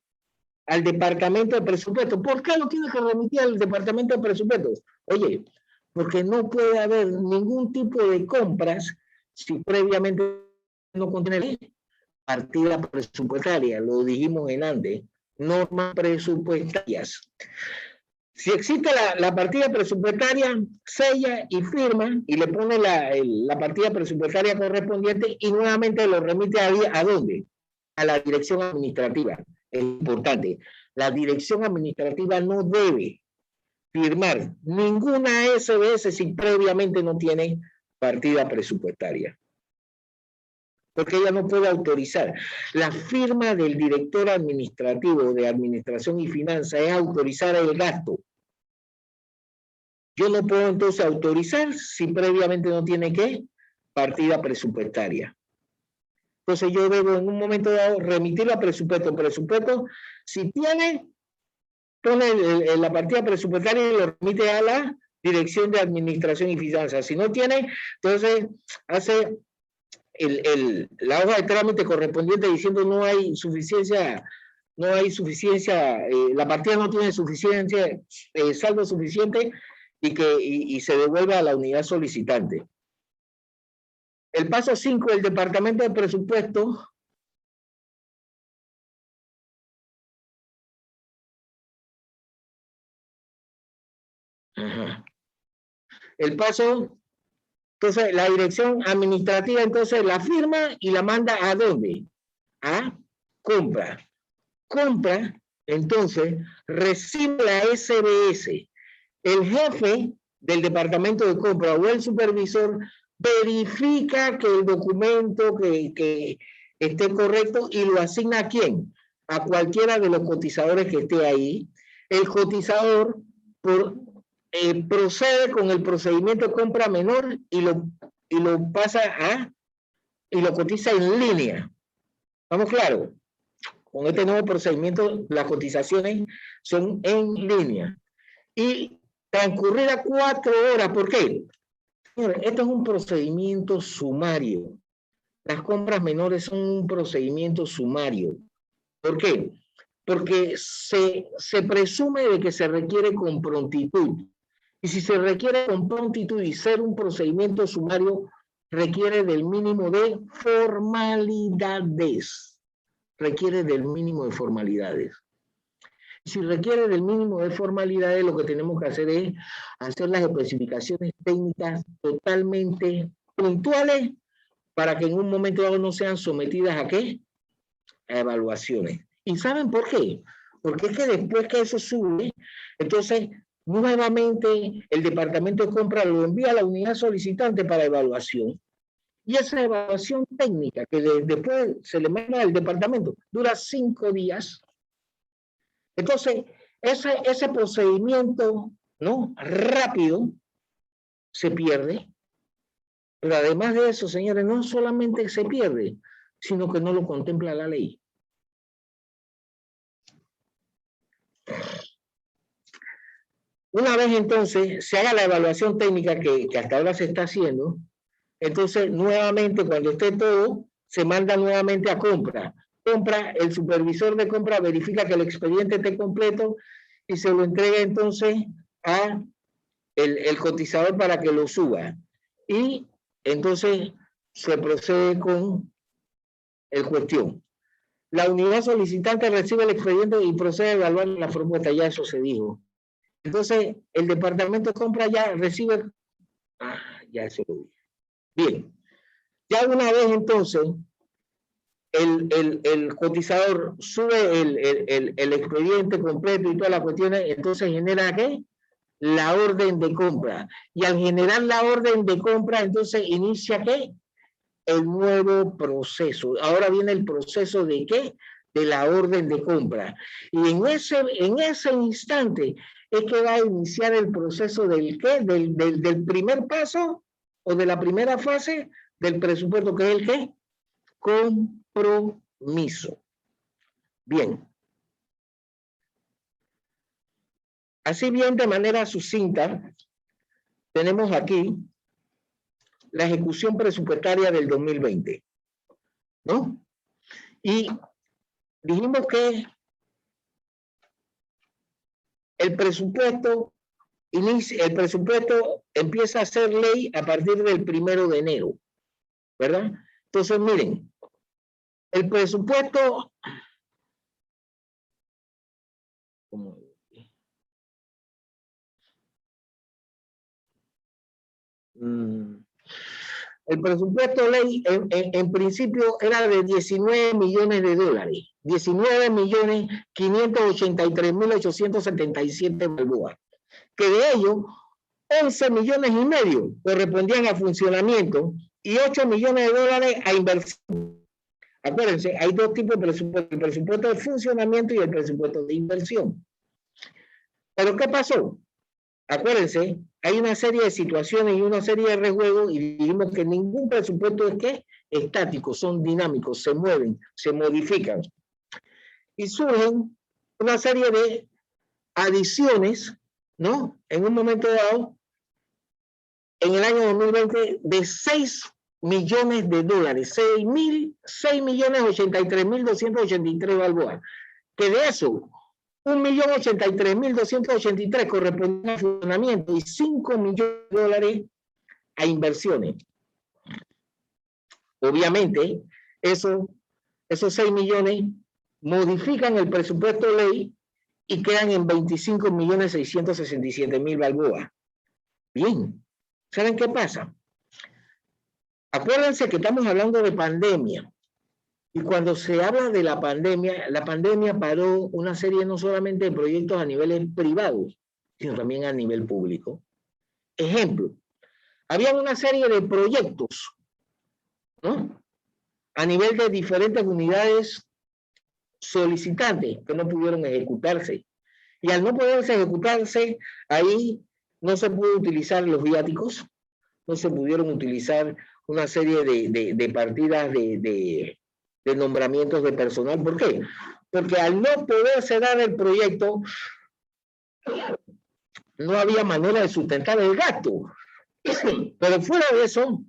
Al Departamento de Presupuestos. ¿Por qué lo tiene que remitir al Departamento de Presupuestos? Oye, porque no puede haber ningún tipo de compras si previamente no contiene partida presupuestaria, lo dijimos en antes, normas presupuestarias. Si existe la partida presupuestaria, sella y firma y le pone la partida presupuestaria correspondiente y nuevamente lo remite ¿a dónde? A la dirección administrativa. Es importante, la dirección administrativa no debe firmar ninguna SBS si previamente no tiene partida presupuestaria. Porque ella no puede autorizar. La firma del director administrativo de Administración y Finanzas es autorizar el gasto. Yo no puedo entonces autorizar si previamente no tiene ¿qué? Partida presupuestaria. Entonces yo debo en un momento dado remitirlo a presupuesto. Presupuesto, si tiene, pone la partida presupuestaria y lo remite a la Dirección de Administración y Finanzas. Si no tiene, entonces hace la hoja de trámite correspondiente diciendo no hay suficiencia, la partida no tiene suficiencia, saldo suficiente y se devuelve a la unidad solicitante. El paso 5 del Departamento de Presupuesto el paso, entonces la dirección administrativa entonces la firma y la manda ¿a dónde? A compra. Compra, entonces, recibe la SBS. El jefe del departamento de compra o el supervisor verifica que el documento que esté correcto y lo asigna ¿a quién? A cualquiera de los cotizadores que esté ahí. El cotizador procede con el procedimiento de compra menor y lo pasa y lo cotiza en línea. ¿Vamos claro? Con este nuevo procedimiento, las cotizaciones son en línea. Y transcurrida 4 horas, ¿por qué? Señores, esto es un procedimiento sumario. Las compras menores son un procedimiento sumario. ¿Por qué? Porque se presume de que se requiere con prontitud. Y si se requiere con prontitud y ser un procedimiento sumario, requiere del mínimo de formalidades. Requiere del mínimo de formalidades. Si requiere del mínimo de formalidades, lo que tenemos que hacer es hacer las especificaciones técnicas totalmente puntuales para que en un momento dado no sean sometidas ¿a qué? A evaluaciones. ¿Y saben por qué? Porque es que después que eso sube, entonces nuevamente el departamento de compra lo envía a la unidad solicitante para evaluación. Y esa evaluación técnica que después se le manda al departamento dura 5 días. Entonces, ese procedimiento, ¿no? Rápido se pierde. Pero además de eso, señores, no solamente se pierde, sino que no lo contempla la ley. Una vez entonces se haga la evaluación técnica que hasta ahora se está haciendo, entonces nuevamente cuando esté todo, se manda nuevamente a compra. Compra, el supervisor de compra verifica que el expediente esté completo y se lo entrega entonces a el cotizador para que lo suba. Y entonces se procede con el cuestión. La unidad solicitante recibe el expediente y procede a evaluar la propuesta, ya eso se dijo. Entonces, el departamento de compra ya recibe... ya eso lo dije. Bien, ya una vez entonces el cotizador sube el expediente completo y todas las cuestiones, entonces genera ¿qué? La orden de compra. Y al generar la orden de compra, entonces inicia ¿qué? El nuevo proceso. Ahora viene el proceso de ¿qué? De la orden de compra. Y en ese instante es que va a iniciar el proceso del ¿qué? Del primer paso o de la primera fase del presupuesto, que es el ¿qué? Compromiso. Bien. Así bien, de manera sucinta, tenemos aquí la ejecución presupuestaria del 2020, ¿no? Y dijimos que el presupuesto empieza a ser ley a partir del 1 de enero, ¿verdad? Entonces, miren, el presupuesto... El presupuesto ley en principio era de 19 millones de dólares, 19.583.877 balboas, que de ellos 11 millones y medio correspondían a funcionamiento y 8 millones de dólares a inversión. Acuérdense, hay dos tipos de presupuesto, el presupuesto de funcionamiento y el presupuesto de inversión. ¿Pero qué pasó? Acuérdense, hay una serie de situaciones y una serie de rejuegos y dijimos que ningún presupuesto es que estático, son dinámicos, se mueven, se modifican. Y surgen una serie de adiciones, ¿no? En un momento dado, en el año 2020, de 6 millones de dólares, 6.083.283 balboas, que de eso 1.083.283 corresponden a funcionamiento y 5 millones de dólares a inversiones. Obviamente, esos 6 millones modifican el presupuesto de ley y quedan en 25.667.000 balboas. Bien, ¿saben qué pasa? Acuérdense que estamos hablando de pandemia. Y cuando se habla de la pandemia paró una serie no solamente de proyectos a niveles privados, sino también a nivel público. Ejemplo, había una serie de proyectos, ¿no? A nivel de diferentes unidades solicitantes que no pudieron ejecutarse. Y al no poderse ejecutarse, ahí no se pudo utilizar los viáticos, no se pudieron utilizar una serie de partidas de nombramientos de personal. ¿Por qué? Porque al no poderse dar el proyecto, no había manera de sustentar el gasto. Pero fuera de eso,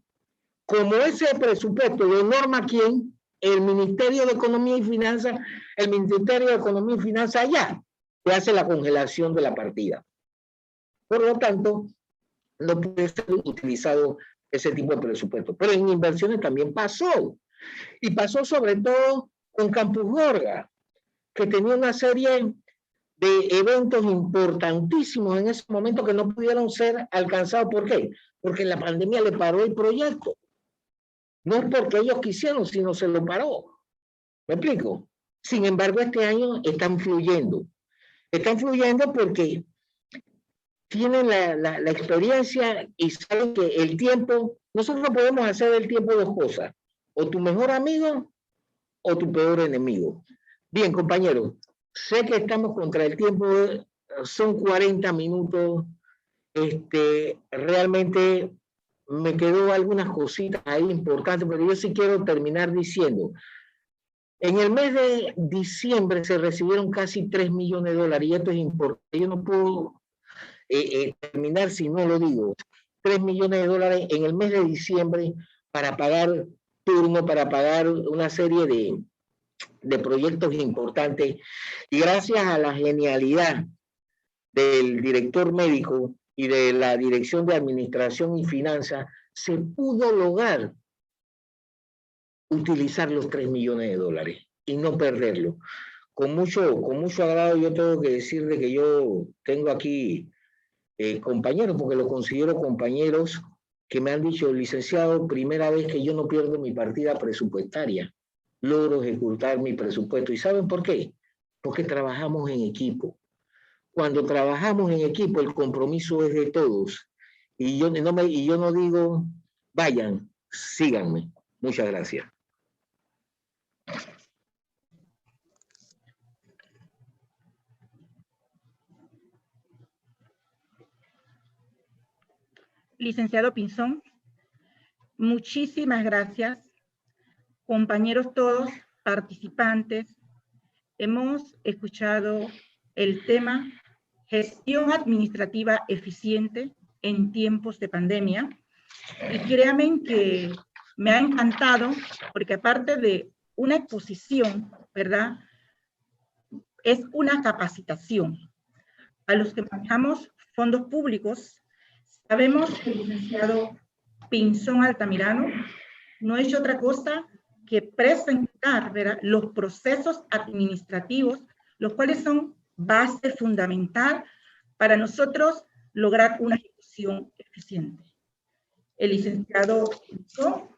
como ese presupuesto lo norma quién, el Ministerio de Economía y Finanzas, ya que hace la congelación de la partida. Por lo tanto, no puede ser utilizado ese tipo de presupuesto. Pero en inversiones también pasó. Y pasó sobre todo con Campus Gorga, que tenía una serie de eventos importantísimos en ese momento que no pudieron ser alcanzados. ¿Por qué? Porque la pandemia le paró el proyecto. No es porque ellos quisieron, sino se lo paró. ¿Me explico? Sin embargo, este año están fluyendo. Están fluyendo porque tienen la experiencia y saben que el tiempo, nosotros podemos hacer del tiempo dos cosas, o tu mejor amigo o tu peor enemigo. Bien, compañeros, sé que estamos contra el tiempo, son 40 minutos, realmente me quedó algunas cositas ahí importantes, pero yo sí quiero terminar diciendo, en el mes de diciembre se recibieron casi 3 millones de dólares, y esto es importante, yo no puedo terminar si no lo digo, 3 millones de dólares en el mes de diciembre para pagar turno, para pagar una serie de proyectos importantes, y gracias a la genialidad del director médico y de la Dirección de Administración y Finanzas, se pudo lograr utilizar los 3 millones de dólares y no perderlo. Con mucho agrado yo tengo que decir de que yo tengo aquí compañeros, porque los considero compañeros que me han dicho, licenciado, primera vez que yo no pierdo mi partida presupuestaria, logro ejecutar mi presupuesto. ¿Y saben por qué? Porque trabajamos en equipo. Cuando trabajamos en equipo, el compromiso es de todos. Y yo no digo, vayan, síganme. Muchas gracias. licenciado Pinzón, muchísimas gracias. Compañeros todos, participantes, hemos escuchado el tema gestión administrativa eficiente en tiempos de pandemia. Y créanme que me ha encantado, porque aparte de una exposición, ¿verdad?, es una capacitación. A los que manejamos fondos públicos, sabemos que el licenciado Pinzón Altamirano no es otra cosa que presentar, ¿verdad?, los procesos administrativos, los cuales son base fundamental para nosotros lograr una ejecución eficiente. El licenciado Pinzón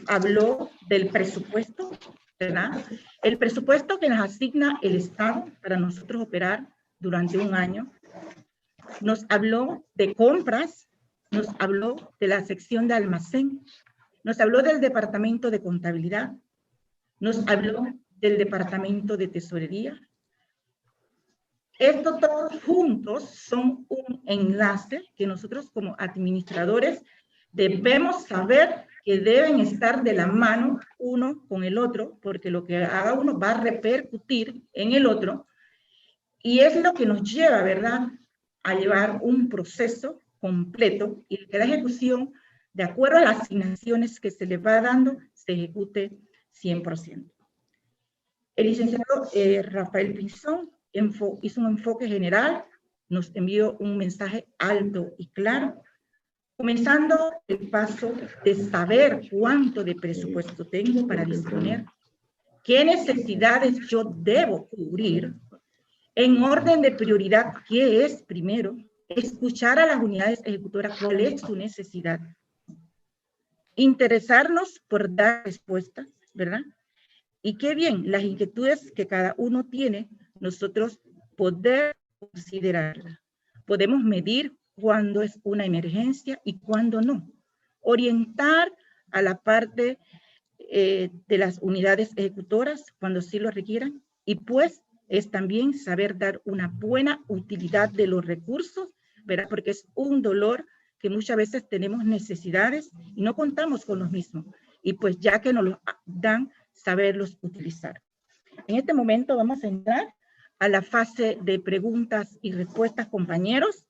habló del presupuesto, ¿verdad? El presupuesto que nos asigna el Estado para nosotros operar durante un año. Nos habló de compras, nos habló de la sección de almacén, nos habló del departamento de contabilidad, nos habló del departamento de tesorería. Estos todos juntos son un enlace que nosotros como administradores debemos saber que deben estar de la mano uno con el otro, porque lo que haga uno va a repercutir en el otro, y es lo que nos lleva, ¿verdad?, a llevar un proceso completo y que la ejecución, de acuerdo a las asignaciones que se le va dando, se ejecute 100%. El licenciado Rafael Pinzón hizo un enfoque general, nos envió un mensaje alto y claro, comenzando el paso de saber cuánto de presupuesto tengo para disponer, qué necesidades yo debo cubrir, en orden de prioridad, qué es primero, escuchar a las unidades ejecutoras cuál es su necesidad, interesarnos por dar respuestas, ¿verdad? Y qué bien, las inquietudes que cada uno tiene, nosotros poder considerarlas. Podemos medir cuándo es una emergencia y cuándo no. Orientar a la parte de las unidades ejecutoras cuando sí lo requieran. Y pues es también saber dar una buena utilidad de los recursos, ¿verdad? Porque es un dolor que muchas veces tenemos necesidades y no contamos con los mismos. Y pues ya que nos los dan, saberlos utilizar. En este momento vamos a entrar a la fase de preguntas y respuestas, compañeros.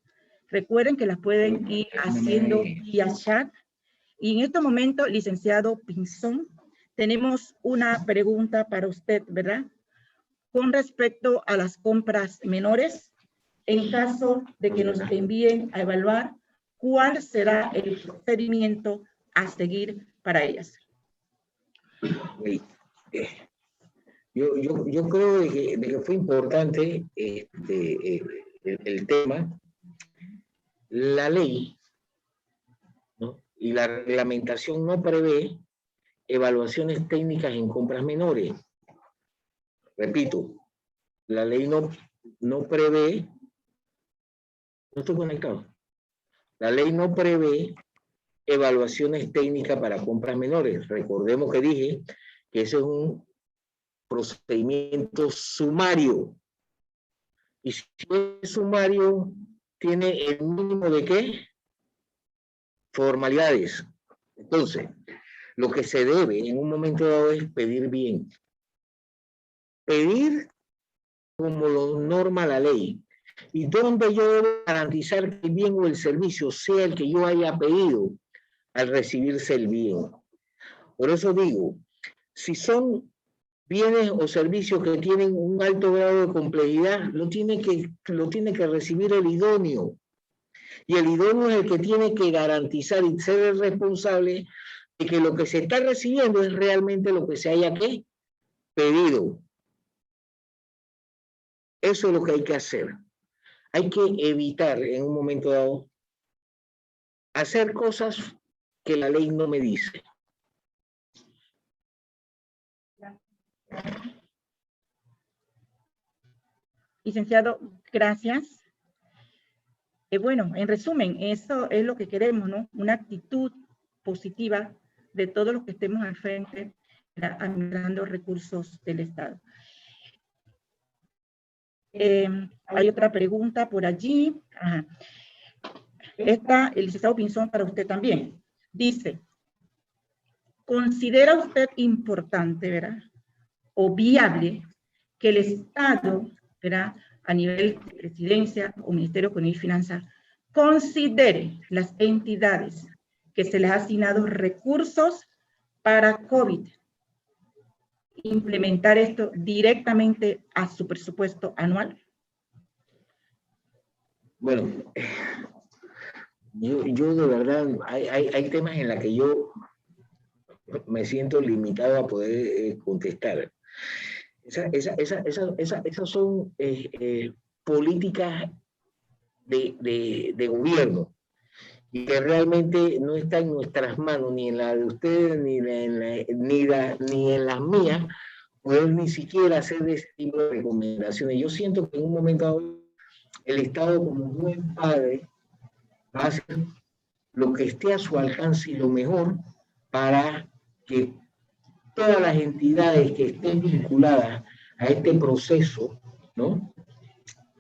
Recuerden que las pueden ir haciendo vía chat. Y en este momento, licenciado Pinzón, tenemos una pregunta para usted, ¿verdad? Con respecto a las compras menores, en caso de que nos envíen a evaluar, ¿cuál será el procedimiento a seguir para ellas? Yo creo de que fue importante el tema. La ley, ¿no?, y la reglamentación no prevé evaluaciones técnicas en compras menores. Repito, la ley no prevé, no estoy conectado, la ley no prevé evaluaciones técnicas para compras menores. Recordemos que dije que eso es un procedimiento sumario. Y si es sumario, tiene el mínimo de ¿qué? Formalidades. Entonces, lo que se debe en un momento dado es pedir bien. Pedir como lo norma la ley. Y donde yo debo garantizar que el bien o el servicio sea el que yo haya pedido al recibirse el bien. Por eso digo, si son bienes o servicios que tienen un alto grado de complejidad, lo tiene que recibir el idóneo. Y el idóneo es el que tiene que garantizar y ser el responsable de que lo que se está recibiendo es realmente lo que se haya pedido. Eso es lo que hay que hacer. Hay que evitar en un momento dado hacer cosas que la ley no me dice. Licenciado, gracias. Bueno, en resumen, eso es lo que queremos, ¿no? Una actitud positiva de todos los que estemos al frente administrando recursos del Estado. Hay otra pregunta por allí. Ajá. Esta, el licenciado Pinzón, para usted también. Dice, ¿considera usted importante, ¿verdad?, o viable que el Estado, ¿verdad?, a nivel de presidencia o Ministerio de Economía y Finanzas, considere las entidades que se les ha asignado recursos para COVID, implementar esto directamente a su presupuesto anual? Bueno, yo de verdad, hay temas en los que yo me siento limitado a poder contestar. Esas son políticas de gobierno y que realmente no está en nuestras manos, ni en la de ustedes, ni en las mías, poder ni siquiera hacer ese tipo de recomendaciones. Yo siento que en un momento dado el Estado, como buen padre, va a hacer lo que esté a su alcance y lo mejor para que todas las entidades que estén vinculadas a este proceso, ¿no?,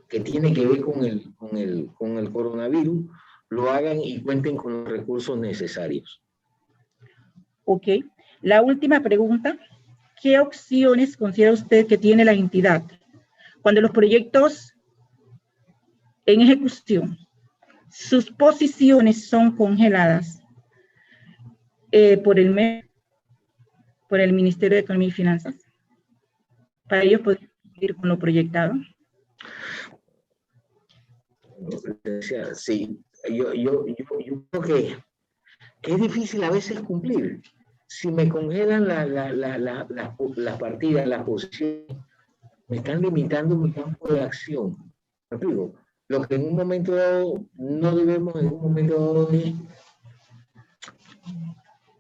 que tiene que ver con el coronavirus, lo hagan y cuenten con los recursos necesarios. Ok. La última pregunta. ¿Qué opciones considera usted que tiene la entidad cuando los proyectos en ejecución, sus posiciones son congeladas por el Ministerio de Economía y Finanzas, para ellos poder cumplir con lo proyectado? Sí, yo creo que es difícil a veces cumplir. Si me congelan las partidas, las posiciones, me están limitando mi campo de acción. ¿Me explico? Lo que en un momento dado no debemos en un momento dado es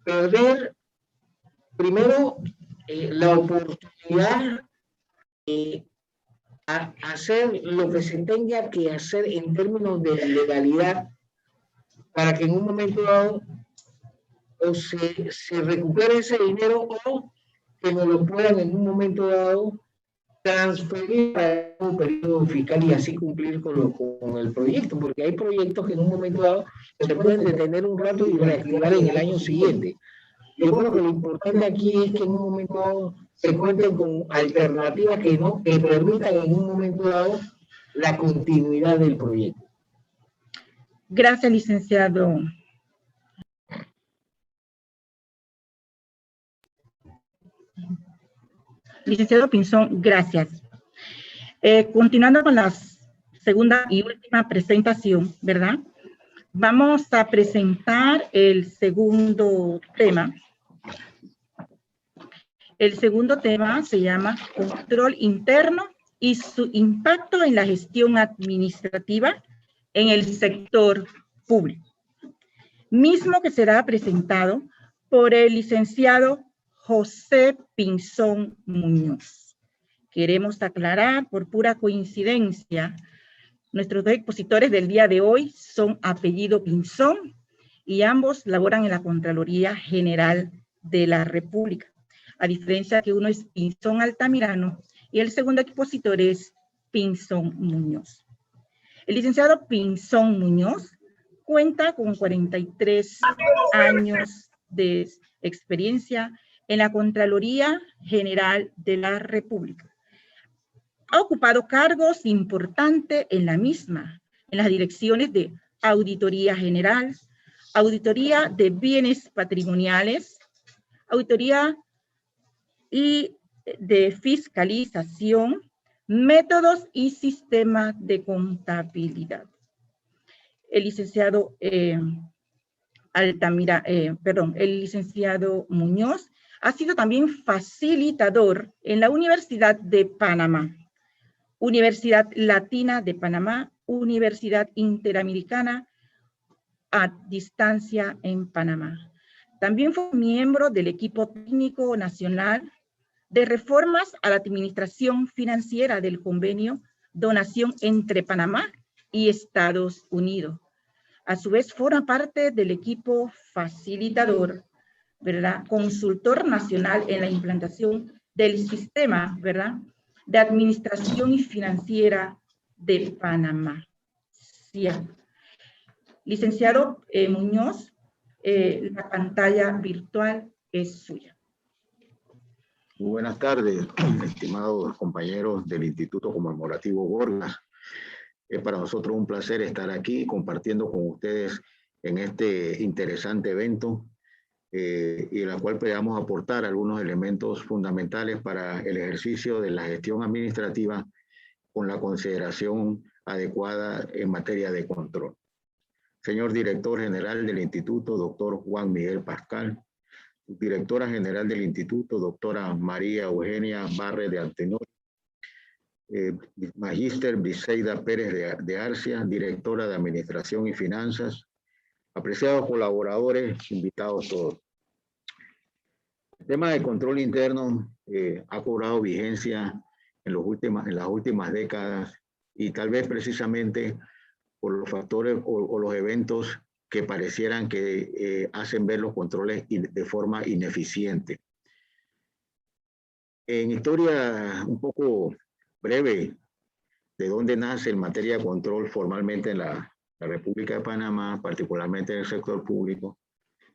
perder primero la oportunidad de hacer lo que se tenga que hacer en términos de legalidad para que en un momento dado o se recupere ese dinero o que nos lo puedan en un momento dado transferir para un periodo fiscal y así cumplir con el proyecto, porque hay proyectos que en un momento dado se pueden detener un rato y reactivar en el año siguiente. Yo creo que lo importante aquí es que en un momento dado se cuenten con alternativas que permitan en un momento dado la continuidad del proyecto. Gracias, licenciado. Licenciado Pinzón, gracias. Continuando con la segunda y última presentación, ¿verdad? Vamos a presentar el segundo tema. El segundo tema se llama Control Interno y su impacto en la gestión administrativa en el sector público. Mismo que será presentado por el licenciado José Pinzón Muñoz. Queremos aclarar, por pura coincidencia, nuestros dos expositores del día de hoy son apellido Pinzón y ambos laboran en la Contraloría General de la República. A diferencia que uno es Pinzón Altamirano y el segundo expositor es Pinzón Muñoz. El licenciado Pinzón Muñoz cuenta con 43 años de experiencia en la Contraloría General de la República. Ha ocupado cargos importantes en la misma, en las direcciones de Auditoría General, Auditoría de Bienes Patrimoniales, Auditoría y de Fiscalización, Métodos y Sistemas de Contabilidad. El licenciado el licenciado Muñoz ha sido también facilitador en la Universidad de Panamá, Universidad Latina de Panamá, Universidad Interamericana a distancia en Panamá. También fue miembro del equipo técnico nacional de reformas a la administración financiera del convenio Donación entre Panamá y Estados Unidos. A su vez, forma parte del equipo facilitador, ¿verdad?, consultor nacional en la implantación del sistema, ¿verdad?, de administración y financiera de Panamá. Cierto. Licenciado Muñoz, la pantalla virtual es suya. Muy buenas tardes, estimados compañeros del Instituto Conmemorativo Borgas. Es para nosotros un placer estar aquí compartiendo con ustedes en este interesante evento y en la cual podamos aportar algunos elementos fundamentales para el ejercicio de la gestión administrativa con la consideración adecuada en materia de control. Señor Director General del Instituto, doctor Juan Miguel Pascal. Directora General del Instituto, doctora María Eugenia Barre de Antenor. Magíster Briseida Pérez de Arcia, Directora de Administración y Finanzas. Apreciados colaboradores, invitados todos. El tema de control interno ha cobrado vigencia en las últimas décadas y tal vez precisamente por los factores o los eventos que parecieran que hacen ver los controles de forma ineficiente. En historia un poco breve de dónde nace en materia de control formalmente en la República de Panamá, particularmente en el sector público,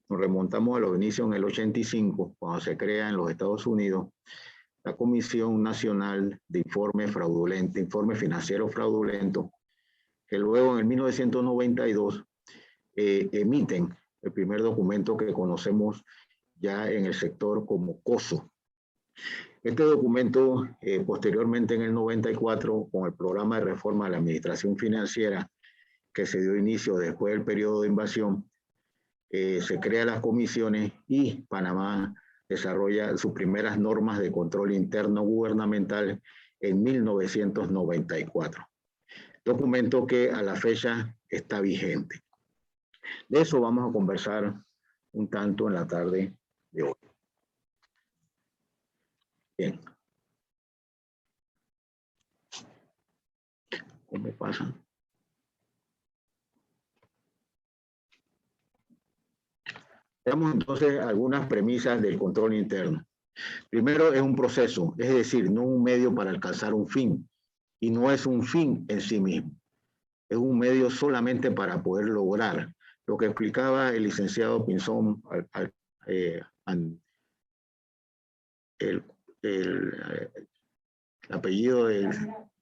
nos remontamos a los inicios en el 85, cuando se crea en los Estados Unidos la Comisión Nacional de Informe Financiero Fraudulento, que luego en el 1992 emiten el primer documento que conocemos ya en el sector como COSO. Este documento, posteriormente en el 94, con el programa de reforma de la administración financiera que se dio inicio después del periodo de invasión, se crean las comisiones y Panamá desarrolla sus primeras normas de control interno gubernamental en 1994. Documento que a la fecha está vigente. De eso vamos a conversar un tanto en la tarde de hoy. Bien. ¿Cómo pasa? Veamos entonces algunas premisas del control interno. Primero, es un proceso, es decir, no un medio para alcanzar un fin, y no es un fin en sí mismo. Es un medio solamente para poder lograr lo que explicaba el licenciado Pinzón, el apellido de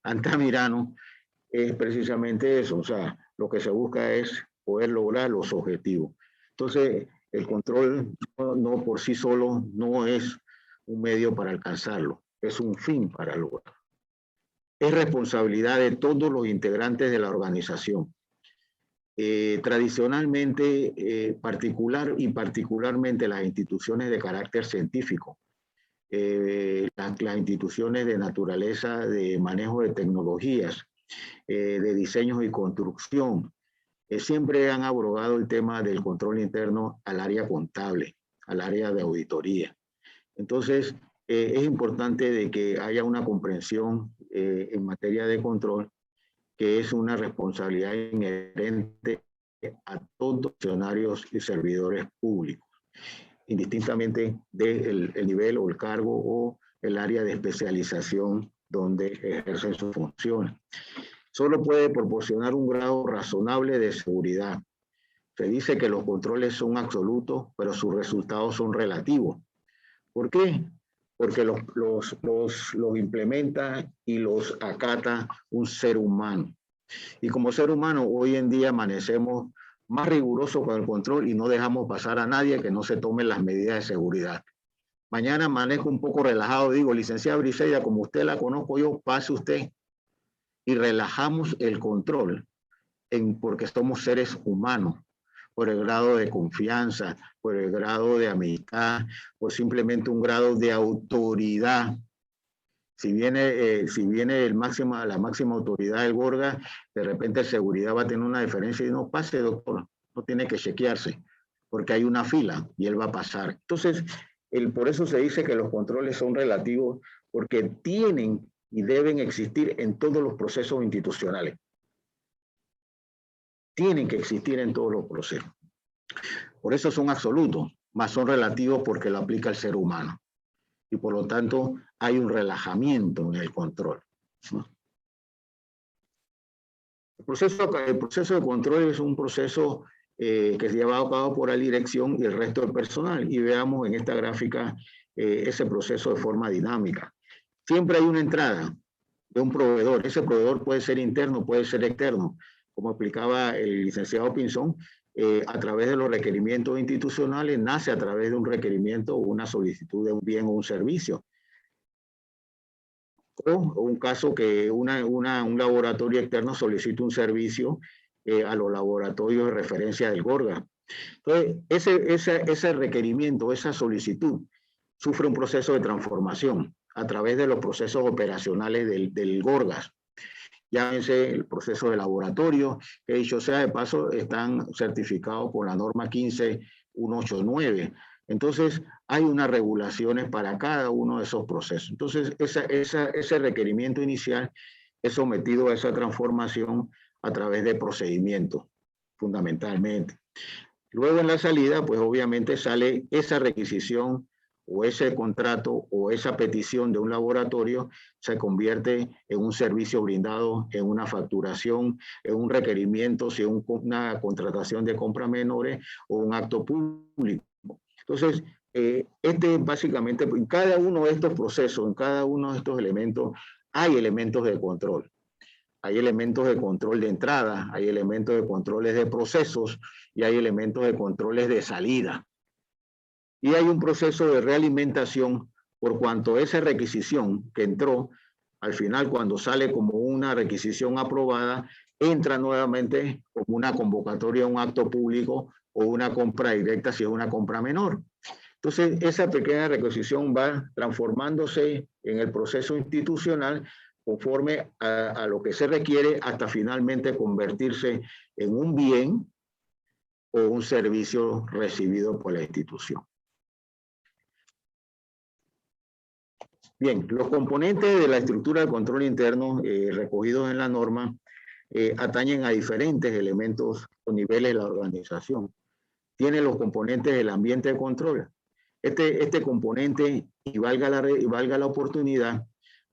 Antamirano, es precisamente eso. O sea, lo que se busca es poder lograr los objetivos. Entonces, el control no por sí solo no es un medio para alcanzarlo, es un fin para lograrlo. Es responsabilidad de todos los integrantes de la organización. Tradicionalmente, particularmente las instituciones de carácter científico, las instituciones de naturaleza de manejo de tecnologías, de diseños y construcción, siempre han abrogado el tema del control interno al área contable, al área de auditoría. Entonces, es importante de que haya una comprensión en materia de control, que es una responsabilidad inherente a todos funcionarios y servidores públicos, indistintamente del nivel o el cargo o el área de especialización donde ejercen sus funciones. Solo puede proporcionar un grado razonable de seguridad. Se dice que los controles son absolutos, pero sus resultados son relativos. ¿Por qué? Porque los implementa y los acata un ser humano. Y como ser humano, hoy en día amanecemos más rigurosos con el control y no dejamos pasar a nadie que no se tomen las medidas de seguridad. Mañana amanezco un poco relajado, digo, licenciada Briseida, como usted la conozco yo, pase usted. Y relajamos el control porque somos seres humanos, por el grado de confianza, por el grado de amistad, por simplemente un grado de autoridad. Si viene la máxima autoridad del Borga, de repente el seguridad va a tener una diferencia y no pase, doctor, no tiene que chequearse, porque hay una fila y él va a pasar. Entonces, por eso se dice que los controles son relativos, porque tienen y deben existir en todos los procesos institucionales. Tienen que existir en todos los procesos. Por eso son absolutos, más son relativos porque lo aplica el ser humano. Y por lo tanto hay un relajamiento en el control, ¿no? El proceso de control es un proceso que se lleva a cabo por la dirección y el resto del personal. Y veamos en esta gráfica ese proceso de forma dinámica. Siempre hay una entrada de un proveedor. Ese proveedor puede ser interno, puede ser externo. Como explicaba el licenciado Pinzón, a través de los requerimientos institucionales nace a través de un requerimiento o una solicitud de un bien o un servicio. O un caso que un laboratorio externo solicita un servicio a los laboratorios de referencia del GORGA. Entonces, ese requerimiento, esa solicitud, sufre un proceso de transformación a través de los procesos operacionales del GORGAS. Llámense el proceso de laboratorio, que dicho sea de paso, están certificados por la norma 15189. Entonces, hay unas regulaciones para cada uno de esos procesos. Entonces, ese requerimiento inicial es sometido a esa transformación a través de procedimientos, fundamentalmente. Luego, en la salida, pues obviamente sale esa requisición o ese contrato o esa petición de un laboratorio, se convierte en un servicio brindado, en una facturación, en un requerimiento, si es una contratación de compra menores o un acto público. Entonces, básicamente, en cada uno de estos procesos, en cada uno de estos elementos, hay elementos de control. Hay elementos de control de entrada, hay elementos de controles de procesos y hay elementos de controles de salida. Y hay un proceso de realimentación por cuanto esa requisición que entró, al final cuando sale como una requisición aprobada, entra nuevamente como una convocatoria a un acto público o una compra directa si es una compra menor. Entonces, esa pequeña requisición va transformándose en el proceso institucional conforme a lo que se requiere hasta finalmente convertirse en un bien o un servicio recibido por la institución. Bien, los componentes de la estructura de control interno recogidos en la norma atañen a diferentes elementos o niveles de la organización. Tiene los componentes del ambiente de control. Este componente, y valga la oportunidad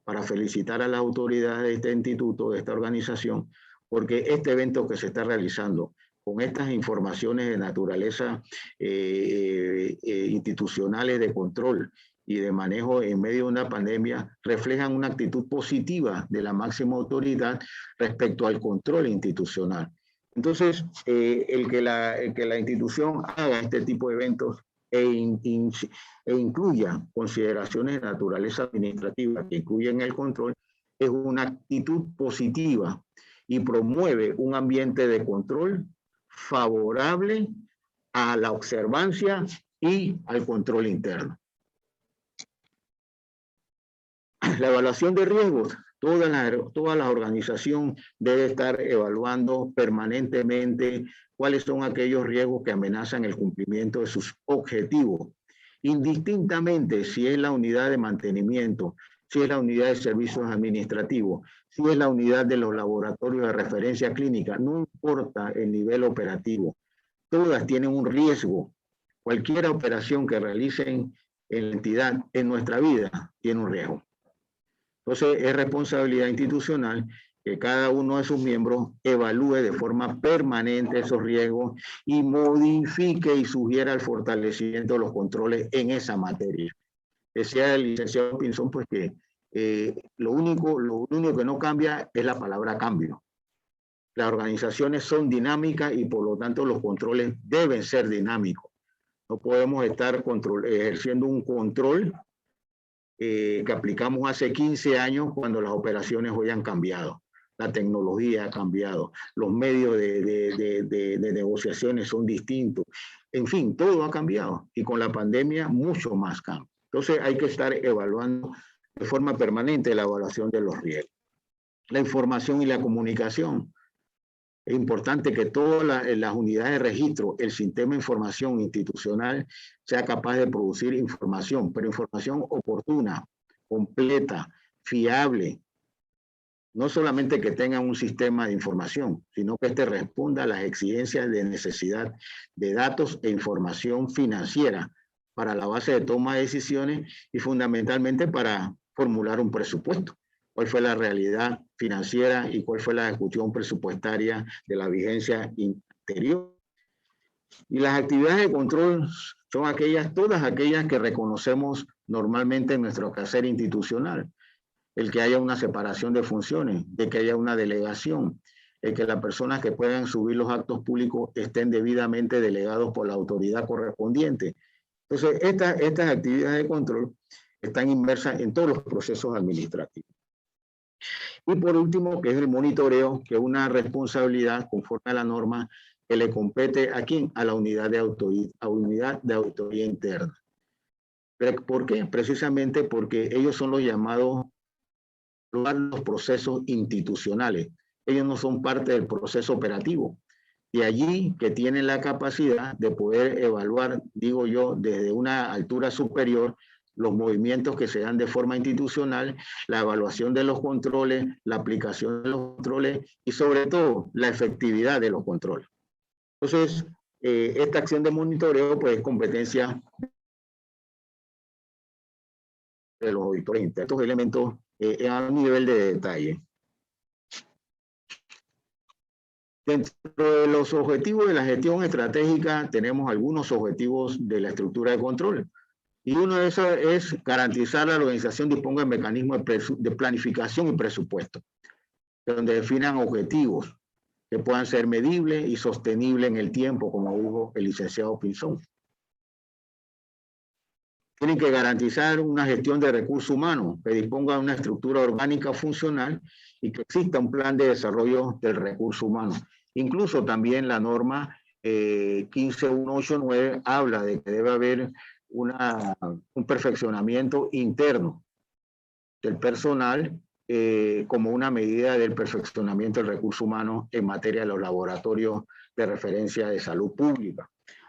para felicitar a las autoridades de este instituto, de esta organización, porque este evento que se está realizando con estas informaciones de naturaleza institucionales de control y de manejo en medio de una pandemia, reflejan una actitud positiva de la máxima autoridad respecto al control institucional. Entonces, el que la institución haga este tipo de eventos e incluya consideraciones de naturaleza administrativa que incluyen el control, es una actitud positiva y promueve un ambiente de control favorable a la observancia y al control interno. La evaluación de riesgos. Toda la organización debe estar evaluando permanentemente cuáles son aquellos riesgos que amenazan el cumplimiento de sus objetivos, indistintamente si es la unidad de mantenimiento, si es la unidad de servicios administrativos, si es la unidad de los laboratorios de referencia clínica, no importa el nivel operativo, todas tienen un riesgo. Cualquier operación que realicen en la entidad en nuestra vida tiene un riesgo. Entonces, es responsabilidad institucional que cada uno de sus miembros evalúe de forma permanente esos riesgos y modifique y sugiera el fortalecimiento de los controles en esa materia. Decía el licenciado Pinzón, pues que lo único que no cambia es la palabra cambio. Las organizaciones son dinámicas y por lo tanto los controles deben ser dinámicos. No podemos estar ejerciendo un control que aplicamos hace 15 años cuando las operaciones hoy han cambiado. La tecnología ha cambiado, los medios de negociaciones son distintos. En fin, todo ha cambiado y con la pandemia mucho más cambia. Entonces hay que estar evaluando de forma permanente la evaluación de los riesgos. La información y la comunicación. Es importante que todas las unidades de registro, el sistema de información institucional sea capaz de producir información, pero información oportuna, completa, fiable. No solamente que tenga un sistema de información, sino que este responda a las exigencias de necesidad de datos e información financiera para la base de toma de decisiones y fundamentalmente para formular un presupuesto. cuál fue la realidad financiera y cuál fue la ejecución presupuestaria de la vigencia anterior. Y las actividades de control son aquellas, todas aquellas que reconocemos normalmente en nuestro quehacer institucional. El que haya una separación de funciones, de que haya una delegación, el que las personas que puedan subir los actos públicos estén debidamente delegados por la autoridad correspondiente. Entonces, estas actividades de control están inmersas en todos los procesos administrativos. Y por último, que es el monitoreo, que es una responsabilidad conforme a la norma que le compete ¿a quién? A la unidad de auditoría interna. ¿Por qué? Precisamente porque ellos son los llamados a los procesos institucionales. Ellos no son parte del proceso operativo. Y allí que tienen la capacidad de poder evaluar, digo yo, desde una altura superior, los movimientos que se dan de forma institucional, la evaluación de los controles, la aplicación de los controles y sobre todo la efectividad de los controles. Entonces, esta acción de monitoreo pues es competencia de los auditores internos. Estos elementos a un nivel de detalle. Dentro de los objetivos de la gestión estratégica tenemos algunos objetivos de la estructura de control. Y uno de esos es garantizar que la organización disponga de mecanismos de planificación y presupuesto, donde definan objetivos que puedan ser medibles y sostenibles en el tiempo, como dijo el licenciado Pinzón. Tienen que garantizar una gestión de recursos humanos que disponga de una estructura orgánica funcional y que exista un plan de desarrollo del recurso humano. Incluso también la norma 15189 habla de que debe haber un perfeccionamiento interno del personal como una medida del perfeccionamiento del recurso humano en materia de los laboratorios de referencia de salud pública.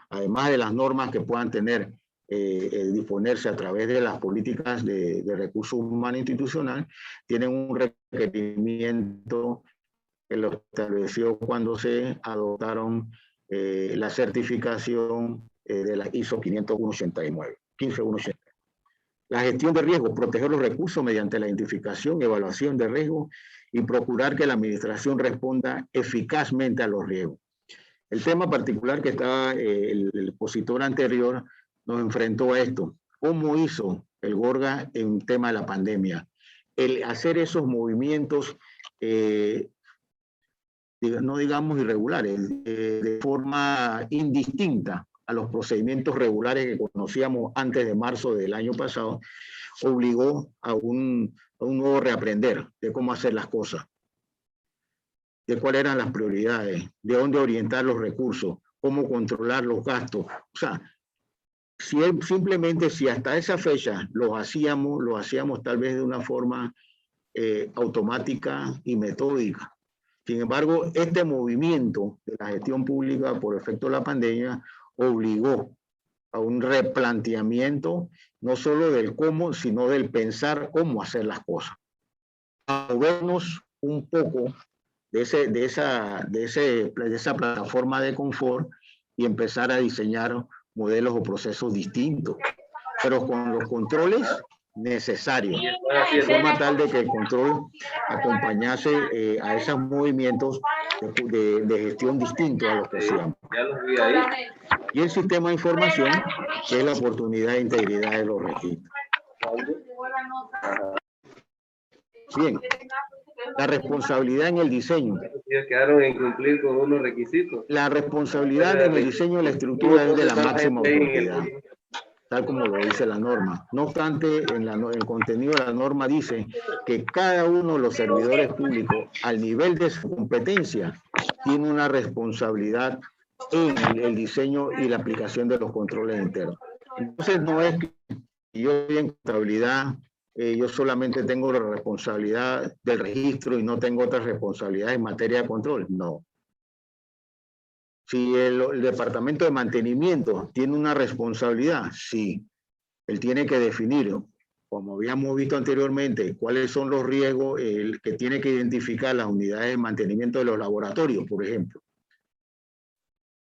Además de las normas que puedan tener disponerse a través de las políticas de recursos humanos institucional, tienen un requerimiento que lo estableció cuando se adoptaron la certificación de la ISO 15189. La gestión de riesgos, proteger los recursos mediante la identificación, evaluación de riesgos y procurar que la administración responda eficazmente a los riesgos. El tema particular que estaba el expositor anterior nos enfrentó a esto. ¿Cómo hizo el Gorga en un tema de la pandemia? El hacer esos movimientos, no digamos irregulares, de forma indistinta a los procedimientos regulares que conocíamos antes de marzo del año pasado, obligó a un nuevo reaprender de cómo hacer las cosas, de cuáles eran las prioridades, de dónde orientar los recursos, cómo controlar los gastos. O sea, simplemente si hasta esa fecha lo hacíamos tal vez de una forma automática y metódica. Sin embargo, este movimiento de la gestión pública por efecto de la pandemia obligó a un replanteamiento no solo del cómo, sino del pensar cómo hacer las cosas. A movernos un poco de esa plataforma de confort y empezar a diseñar modelos o procesos distintos, pero con los controles necesarios, de forma tal de que el control acompañase a esos movimientos de gestión distintos a los que hacíamos. Y el sistema de información, que es la oportunidad de integridad de los registros. Bien, la responsabilidad en el diseño. Quedaron en cumplir con unos requisitos. La responsabilidad en el diseño de la estructura es de la máxima autoridad, tal como lo dice la norma. No obstante, el contenido de la norma dice que cada uno de los servidores públicos, al nivel de su competencia, tiene una responsabilidad en el diseño y la aplicación de los controles internos. Entonces, no es que yo en contabilidad, yo solamente tengo la responsabilidad del registro y no tengo otras responsabilidades en materia de control. No. Si el departamento de mantenimiento tiene una responsabilidad, sí. Él tiene que definir, como habíamos visto anteriormente, cuáles son los riesgos que tiene que identificar las unidades de mantenimiento de los laboratorios, por ejemplo.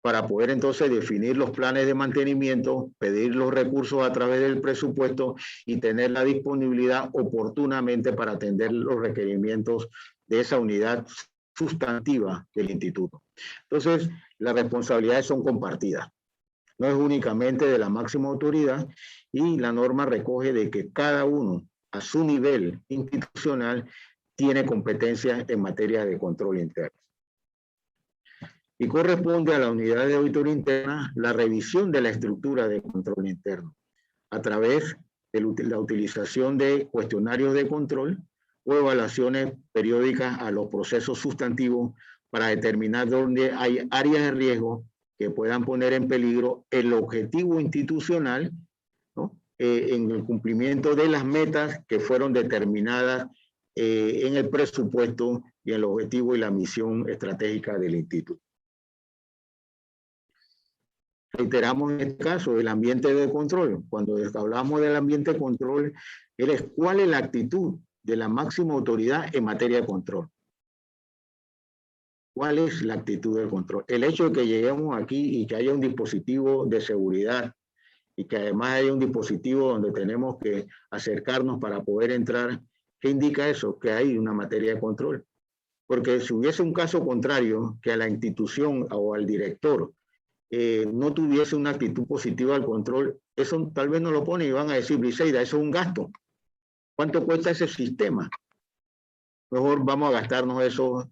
para poder entonces definir los planes de mantenimiento, pedir los recursos a través del presupuesto y tener la disponibilidad oportunamente para atender los requerimientos de esa unidad sustantiva del instituto. Entonces, las responsabilidades son compartidas. No es únicamente de la máxima autoridad, y la norma recoge de que cada uno a su nivel institucional tiene competencias en materia de control interno. Y corresponde a la unidad de auditoría interna la revisión de la estructura de control interno a través de la utilización de cuestionarios de control o evaluaciones periódicas a los procesos sustantivos para determinar dónde hay áreas de riesgo que puedan poner en peligro el objetivo institucional, ¿no? En el cumplimiento de las metas que fueron determinadas en el presupuesto y el objetivo y la misión estratégica del instituto. Reiteramos en este caso el ambiente de control. Cuando hablamos del ambiente de control, ¿cuál es la actitud de la máxima autoridad en materia de control? ¿Cuál es la actitud del control? El hecho de que lleguemos aquí y que haya un dispositivo de seguridad y que además haya un dispositivo donde tenemos que acercarnos para poder entrar, ¿qué indica eso? Que hay una materia de control. Porque si hubiese un caso contrario, que a la institución o al director no tuviese una actitud positiva al control, eso tal vez no lo pone y van a decir, Briseida, eso es un gasto. ¿Cuánto cuesta ese sistema? Mejor vamos a gastarnos eso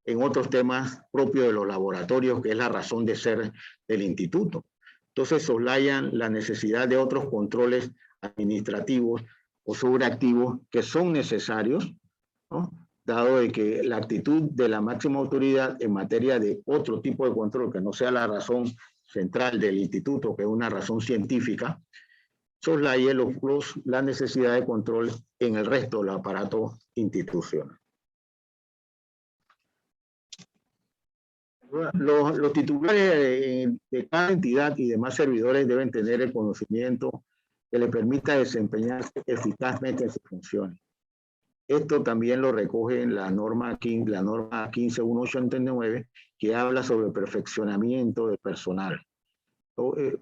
en otros temas propios de los laboratorios, que es la razón de ser del instituto. Entonces soslayan la necesidad de otros controles administrativos o sobreactivos que son necesarios, ¿no? Dado de que la actitud de la máxima autoridad en materia de otro tipo de control, que no sea la razón central del instituto, que es una razón científica, soslaya la necesidad de control en el resto del aparato institucional. Los titulares de cada entidad y demás servidores deben tener el conocimiento que les permita desempeñarse eficazmente en sus funciones. Esto también lo recoge en la norma 15189, que habla sobre el perfeccionamiento del personal.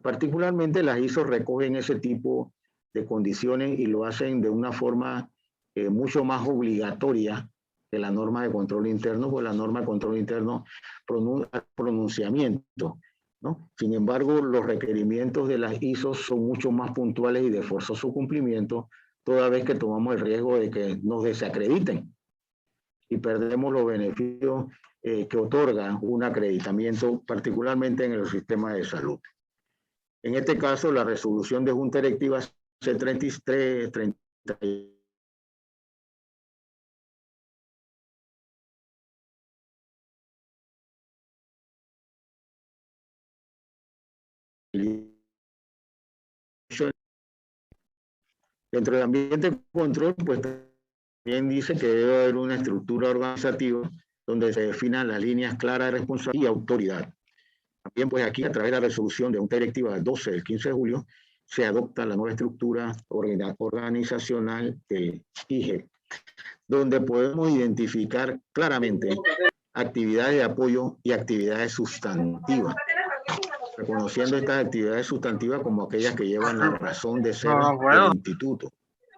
Particularmente las ISO recogen ese tipo de condiciones y lo hacen de una forma mucho más obligatoria que la norma de control interno, porque la norma de control interno pronunciamiento, ¿no? Sin embargo, los requerimientos de las ISO son mucho más puntuales y de forzoso cumplimiento, toda vez que tomamos el riesgo de que nos desacrediten y perdemos los beneficios que otorga un acreditamiento, particularmente en el sistema de salud. En este caso, la resolución de Junta Directiva C3330 dentro del ambiente de control, pues también dice que debe haber una estructura organizativa donde se definan las líneas claras de responsabilidad y autoridad. También pues aquí a través de la resolución de Junta Directiva 12 del 15 de julio se adopta la nueva estructura organizacional del IGE, donde podemos identificar claramente actividades de apoyo y actividades sustantivas, reconociendo estas actividades sustantivas como aquellas que llevan la razón de ser del instituto.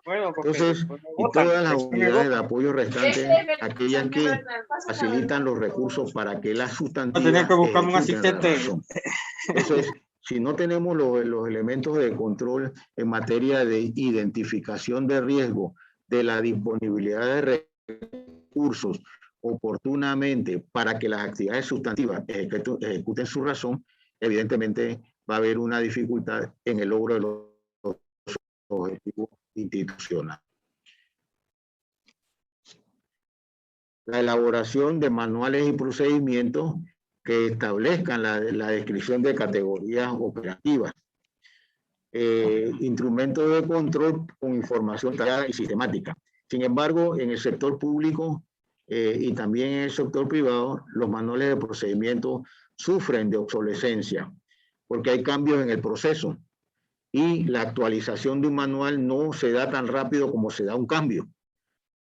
Entonces, y todas las unidades de apoyo restantes, aquellas que facilitan los recursos para que las sustantivas tenía que buscar un ejecuten la asistente. razón. Entonces, si no tenemos los elementos de control en materia de identificación de riesgo, de la disponibilidad de recursos oportunamente para que las actividades sustantivas ejecuten su razón, evidentemente va a haber una dificultad en el logro de los objetivos institucionales. La elaboración de manuales y procedimientos que establezcan la descripción de categorías operativas. Instrumentos de control con información detallada y sistemática. Sin embargo, en el sector público y también en el sector privado, los manuales de procedimiento sufren de obsolescencia porque hay cambios en el proceso y la actualización de un manual no se da tan rápido como se da un cambio.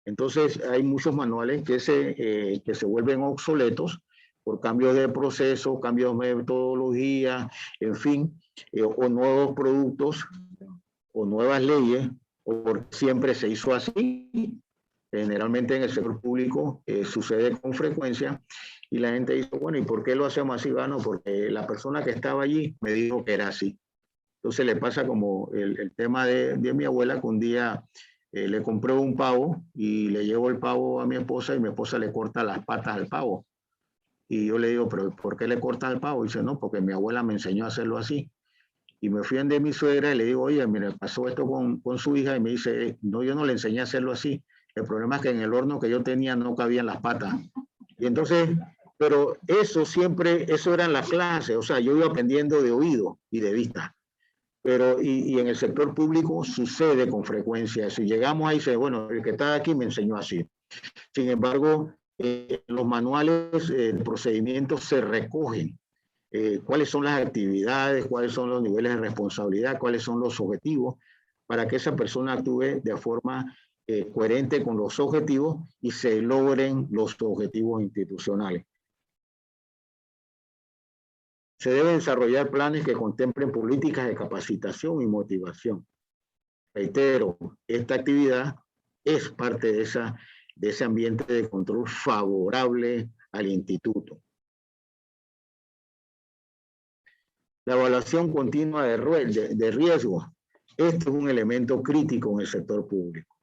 Entonces hay muchos manuales que se vuelven obsoletos por cambios de proceso, cambios de metodología, en fin, o nuevos productos o nuevas leyes, o porque siempre se hizo así. Generalmente en el sector público sucede con frecuencia y la gente dice, bueno, ¿y por qué lo hacemos así? Bueno, porque la persona que estaba allí me dijo que era así. Entonces le pasa como el tema de mi abuela, que un día le compré un pavo y le llevo el pavo a mi esposa y mi esposa le corta las patas al pavo. Y yo le digo, ¿pero por qué le corta el pavo? Y dice, no, porque mi abuela me enseñó a hacerlo así. Y me fui de mi suegra y le digo, oye, mire, pasó esto con su hija, y me dice, no, yo no le enseñé a hacerlo así. El problema es que en el horno que yo tenía no cabían las patas. Y entonces, pero eso siempre, eso era en la clase, o sea, yo iba aprendiendo de oído y de vista. Pero, y en el sector público sucede con frecuencia. Si llegamos ahí, dice, bueno, el que está aquí me enseñó así. Sin embargo, los manuales de procedimientos se recogen. Cuáles son las actividades, cuáles son los niveles de responsabilidad, cuáles son los objetivos, para que esa persona actúe de forma coherente con los objetivos y se logren los objetivos institucionales. Se deben desarrollar planes que contemplen políticas de capacitación y motivación. Reitero, esta actividad es parte de ese ambiente de control favorable al instituto. La evaluación continua de riesgo. Este es un elemento crítico en el sector público.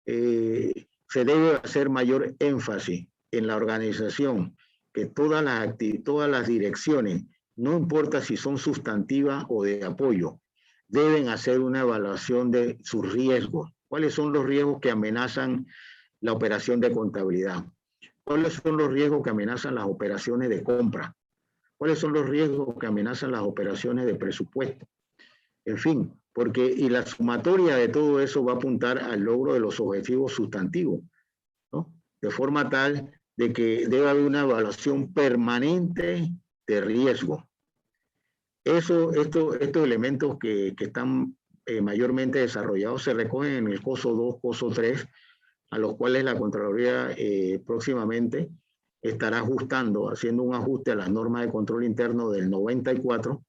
Se debe hacer mayor énfasis en la organización, que todas las direcciones, no importa si son sustantivas o de apoyo, deben hacer una evaluación de sus riesgos. ¿Cuáles son los riesgos que amenazan la operación de contabilidad? ¿Cuáles son los riesgos que amenazan las operaciones de compra? ¿Cuáles son los riesgos que amenazan las operaciones de presupuesto? En fin, y la sumatoria de todo eso va a apuntar al logro de los objetivos sustantivos, ¿no? De forma tal de que debe haber una evaluación permanente de riesgo. Estos elementos que están mayormente desarrollados se recogen en el COSO 2, COSO 3, a los cuales la Contraloría próximamente estará ajustando, haciendo un ajuste a las normas de control interno del 94,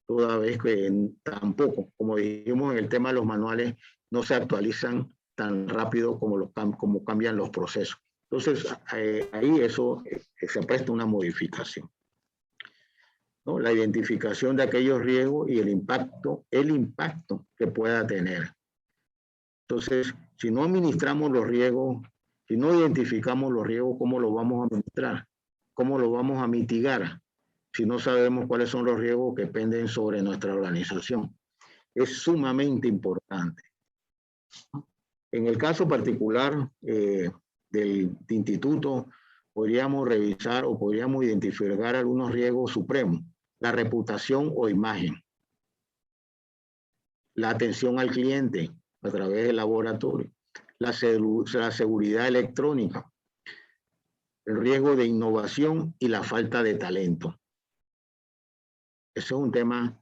toda vez que tampoco, como dijimos en el tema de los manuales, no se actualizan tan rápido como cambian los procesos. Entonces, ahí eso se presta una modificación, ¿no? La identificación de aquellos riesgos y el impacto que pueda tener. Entonces, si no administramos los riesgos, si no identificamos los riesgos, ¿cómo los vamos a administrar? ¿Cómo los vamos a mitigar? Si no sabemos cuáles son los riesgos que penden sobre nuestra organización. Es sumamente importante. En el caso particular del instituto, podríamos revisar o podríamos identificar algunos riesgos supremos. La reputación o imagen. La atención al cliente a través del laboratorio. La seguridad electrónica. El riesgo de innovación y la falta de talento. Eso es un tema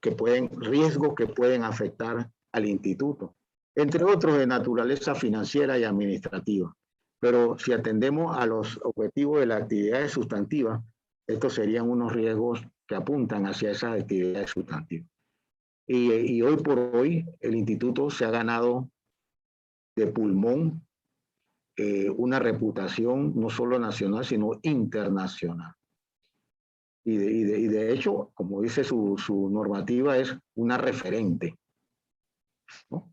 riesgos que pueden afectar al instituto, entre otros de naturaleza financiera y administrativa. Pero si atendemos a los objetivos de las actividades sustantivas, estos serían unos riesgos que apuntan hacia esas actividades sustantivas. Y hoy por hoy el instituto se ha ganado de pulmón una reputación no solo nacional, sino internacional. Y de hecho, como dice su normativa, es una referente, ¿no?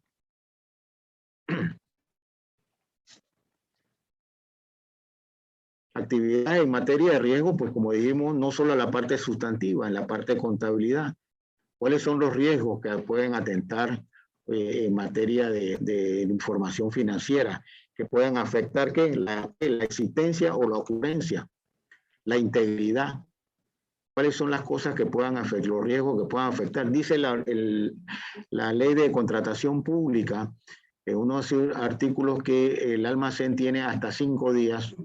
Actividades en materia de riesgo, pues como dijimos, no solo la parte sustantiva, en la parte de contabilidad. ¿Cuáles son los riesgos que pueden atentar en materia de información financiera, que pueden afectar ¿qué? La existencia o la ocurrencia, la integridad? ¿Cuáles son las cosas que puedan afectar, los riesgos que puedan afectar? Dice la ley de contratación pública, unos artículos que el almacén tiene hasta 5 días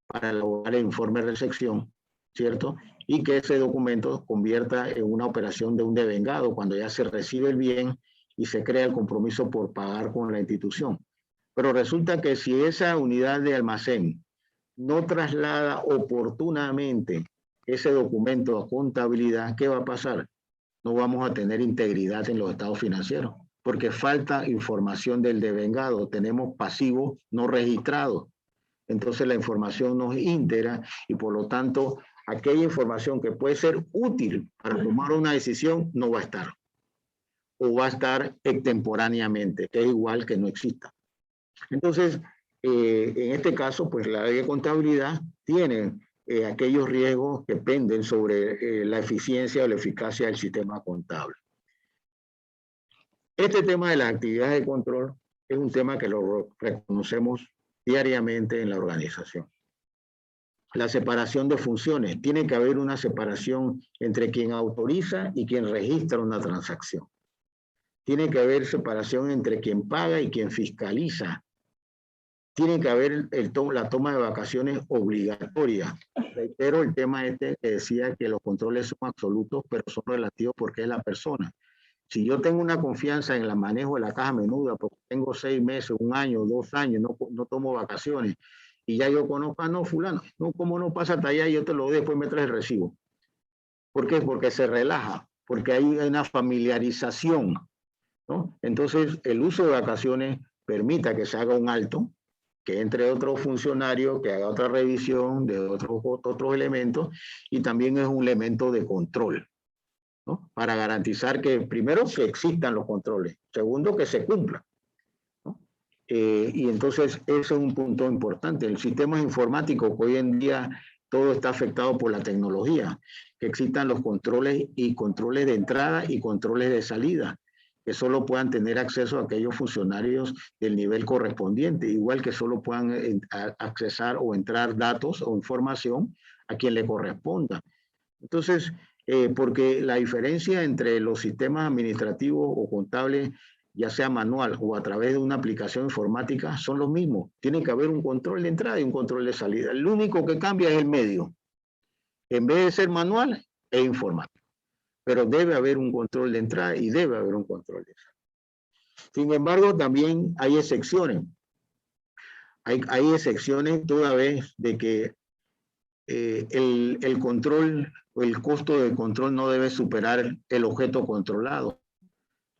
para elaborar el informe de recepción, ¿cierto? Y que ese documento convierta en una operación de un devengado cuando ya se recibe el bien y se crea el compromiso por pagar con la institución. Pero resulta que si esa unidad de almacén no traslada oportunamente ese documento a contabilidad, ¿qué va a pasar? No vamos a tener integridad en los estados financieros, porque falta información del devengado, tenemos pasivos no registrados. Entonces la información no es íntegra y por lo tanto aquella información que puede ser útil para tomar una decisión no va a estar. O va a estar extemporáneamente, que es igual que no exista. Entonces, en este caso, pues la ley de contabilidad tiene aquellos riesgos que penden sobre la eficiencia o la eficacia del sistema contable. Este tema de las actividades de control es un tema que lo reconocemos diariamente en la organización. La separación de funciones. Tiene que haber una separación entre quien autoriza y quien registra una transacción. Tiene que haber separación entre quien paga y quien fiscaliza. Tiene que haber la toma de vacaciones obligatoria. Reitero el tema este que decía que los controles son absolutos, pero son relativos porque es la persona. Si yo tengo una confianza en el manejo de la caja menuda, porque tengo 6 meses, 1 año, 2 años, no tomo vacaciones, y ya yo conozco, no, fulano, no, como no pasa hasta allá, yo te lo doy, después me traes el recibo. ¿Por qué? Porque se relaja, porque hay una familiarización, ¿no? Entonces, el uso de vacaciones permita que se haga un alto, que entre otro funcionario, que haga otra revisión de otros elementos, y también es un elemento de control, ¿no? Para garantizar que, primero, que existan los controles, segundo, que se cumplan, ¿no? Y entonces, eso es un punto importante. El sistema informático, que hoy en día todo está afectado por la tecnología, que existan los controles y controles de entrada y controles de salida, que solo puedan tener acceso a aquellos funcionarios del nivel correspondiente, igual que solo puedan accesar o entrar datos o información a quien le corresponda. Entonces, porque la diferencia entre los sistemas administrativos o contables, ya sea manual o a través de una aplicación informática, son los mismos. Tiene que haber un control de entrada y un control de salida. El único que cambia es el medio. En vez de ser manual, es informático. Pero debe haber un control de entrada y debe haber un control de salida. Sin embargo, también hay excepciones. Hay excepciones toda vez de que el control o el costo del control no debe superar el objeto controlado.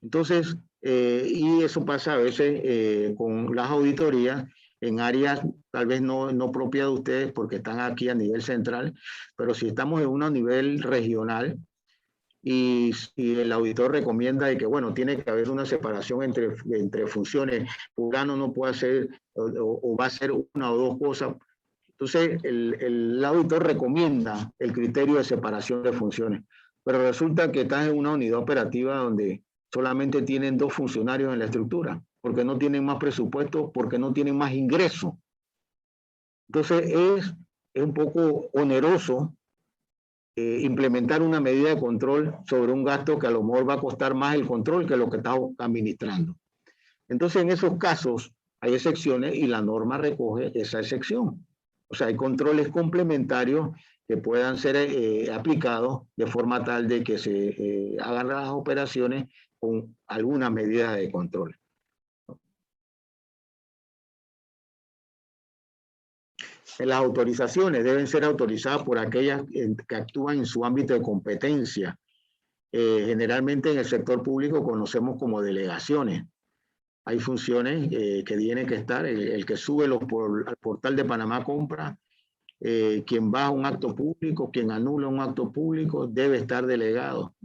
Entonces, y eso pasa a veces con las auditorías en áreas tal vez no propias de ustedes porque están aquí a nivel central, pero si estamos en un nivel regional, y el auditor recomienda de que, bueno, tiene que haber una separación entre funciones, fulano no puede hacer o va a hacer una o dos cosas. Entonces, el auditor recomienda el criterio de separación de funciones, pero resulta que estás en una unidad operativa donde solamente tienen 2 funcionarios en la estructura, porque no tienen más presupuesto, porque no tienen más ingresos. Entonces, es un poco oneroso implementar una medida de control sobre un gasto que a lo mejor va a costar más el control que lo que está administrando. Entonces, en esos casos hay excepciones y la norma recoge esa excepción. O sea, hay controles complementarios que puedan ser aplicados de forma tal de que se hagan las operaciones con algunas medidas de control. Las autorizaciones deben ser autorizadas por aquellas que actúan en su ámbito de competencia. Generalmente en el sector público conocemos como delegaciones. Hay funciones que tienen que estar, el que sube al portal de Panamá Compra, quien va a un acto público, quien anula un acto público, debe estar delegado.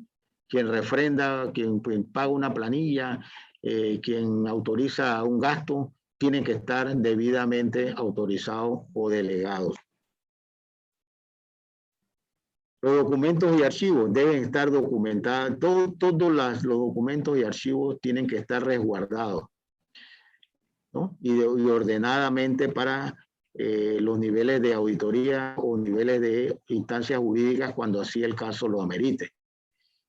Quien refrenda, quien paga una planilla, quien autoriza un gasto, tienen que estar debidamente autorizados o delegados. Los documentos y archivos deben estar documentados. Todos los documentos y archivos tienen que estar resguardados, ¿no? Y ordenadamente para los niveles de auditoría o niveles de instancias jurídicas cuando así el caso lo amerite.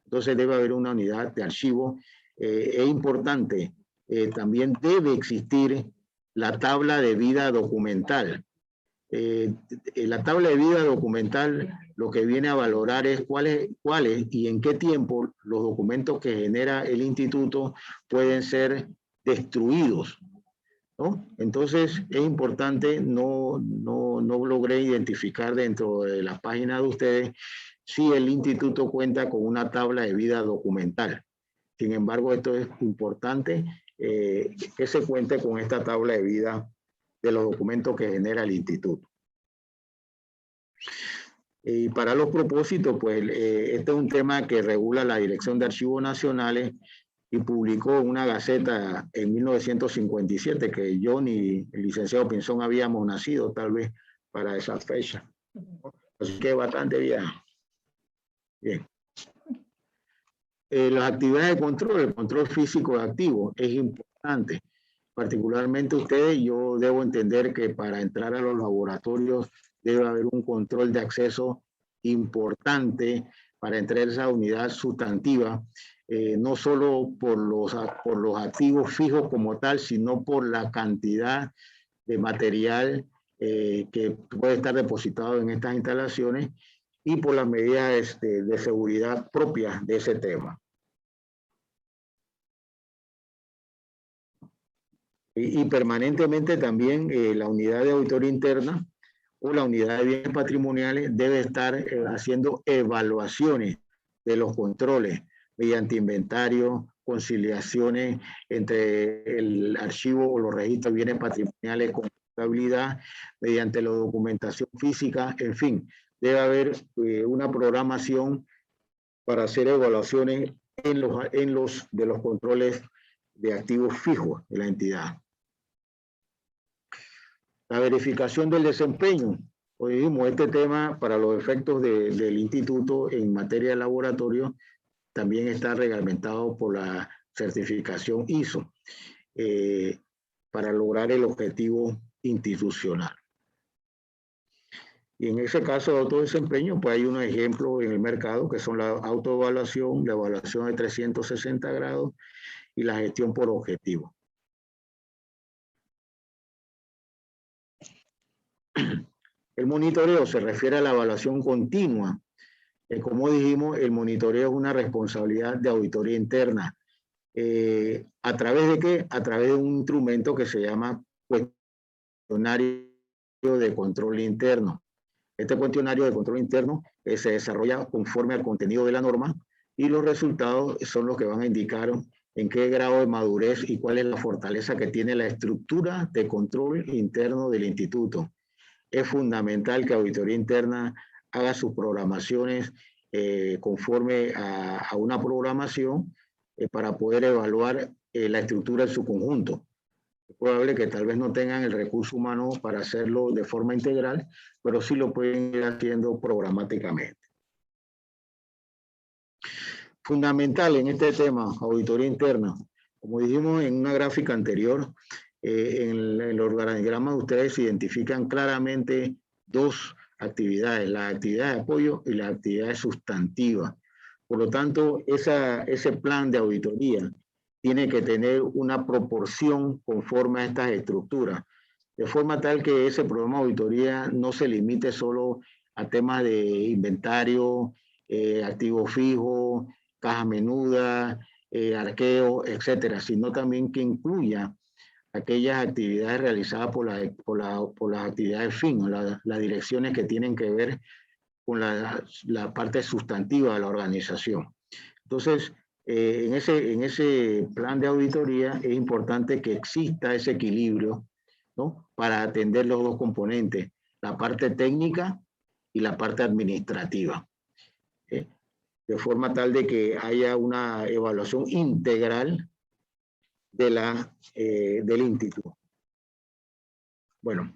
Entonces debe haber una unidad de archivo. Es importante, también debe existir la tabla de vida documental. La tabla de vida documental lo que viene a valorar es cuáles y en qué tiempo los documentos que genera el instituto pueden ser destruidos, ¿no? Entonces es importante, no logré identificar dentro de la página de ustedes si el instituto cuenta con una tabla de vida documental. Sin embargo, esto es importante que se cuente con esta tabla de vida de los documentos que genera el instituto. Y para los propósitos, pues este es un tema que regula la Dirección de Archivos Nacionales y publicó una gaceta en 1957, que yo ni el licenciado Pinzón habíamos nacido tal vez para esa fecha. Así que bastante bien. Bien. Las actividades de control, el control físico de activos es importante. Particularmente ustedes, yo debo entender que para entrar a los laboratorios debe haber un control de acceso importante para entrar a esa unidad sustantiva, no solo por los activos fijos como tal, sino por la cantidad de material que puede estar depositado en estas instalaciones y por las medidas de seguridad propias de ese tema. Y permanentemente también la unidad de auditoría interna o la unidad de bienes patrimoniales debe estar haciendo evaluaciones de los controles mediante inventario, conciliaciones entre el archivo o los registros de bienes patrimoniales con contabilidad, mediante la documentación física, en fin, debe haber una programación para hacer evaluaciones en los controles de activos fijos de la entidad. La verificación del desempeño. Hoy dijimos, este tema para los efectos del instituto en materia de laboratorio también está reglamentado por la certificación ISO para lograr el objetivo institucional. Y en ese caso de autodesempeño, pues hay unos ejemplos en el mercado que son la autoevaluación, la evaluación de 360 grados y la gestión por objetivo. El monitoreo se refiere a la evaluación continua. Como dijimos, el monitoreo es una responsabilidad de auditoría interna. ¿A través de qué? A través de un instrumento que se llama cuestionario de control interno. Este cuestionario de control interno se desarrolla conforme al contenido de la norma y los resultados son los que van a indicar en qué grado de madurez y cuál es la fortaleza que tiene la estructura de control interno del instituto. Es fundamental que auditoría interna haga sus programaciones conforme a una programación para poder evaluar la estructura en su conjunto. Es probable que tal vez no tengan el recurso humano para hacerlo de forma integral, pero sí lo pueden ir haciendo programáticamente. Fundamental en este tema, auditoría interna. Como dijimos en una gráfica anterior, en el organigrama ustedes identifican claramente dos actividades, la actividad de apoyo y la actividad sustantiva. Por lo tanto, ese plan de auditoría tiene que tener una proporción conforme a estas estructuras, de forma tal que ese programa de auditoría no se limite solo a temas de inventario, activo fijo, caja menuda, arqueo, etcétera, sino también que incluya aquellas actividades realizadas por las actividades fin, las direcciones que tienen que ver con la parte sustantiva de la organización. Entonces, en ese plan de auditoría es importante que exista ese equilibrio, ¿no? Para atender los dos componentes, la parte técnica y la parte administrativa. De forma tal de que haya una evaluación integral del instituto. Bueno,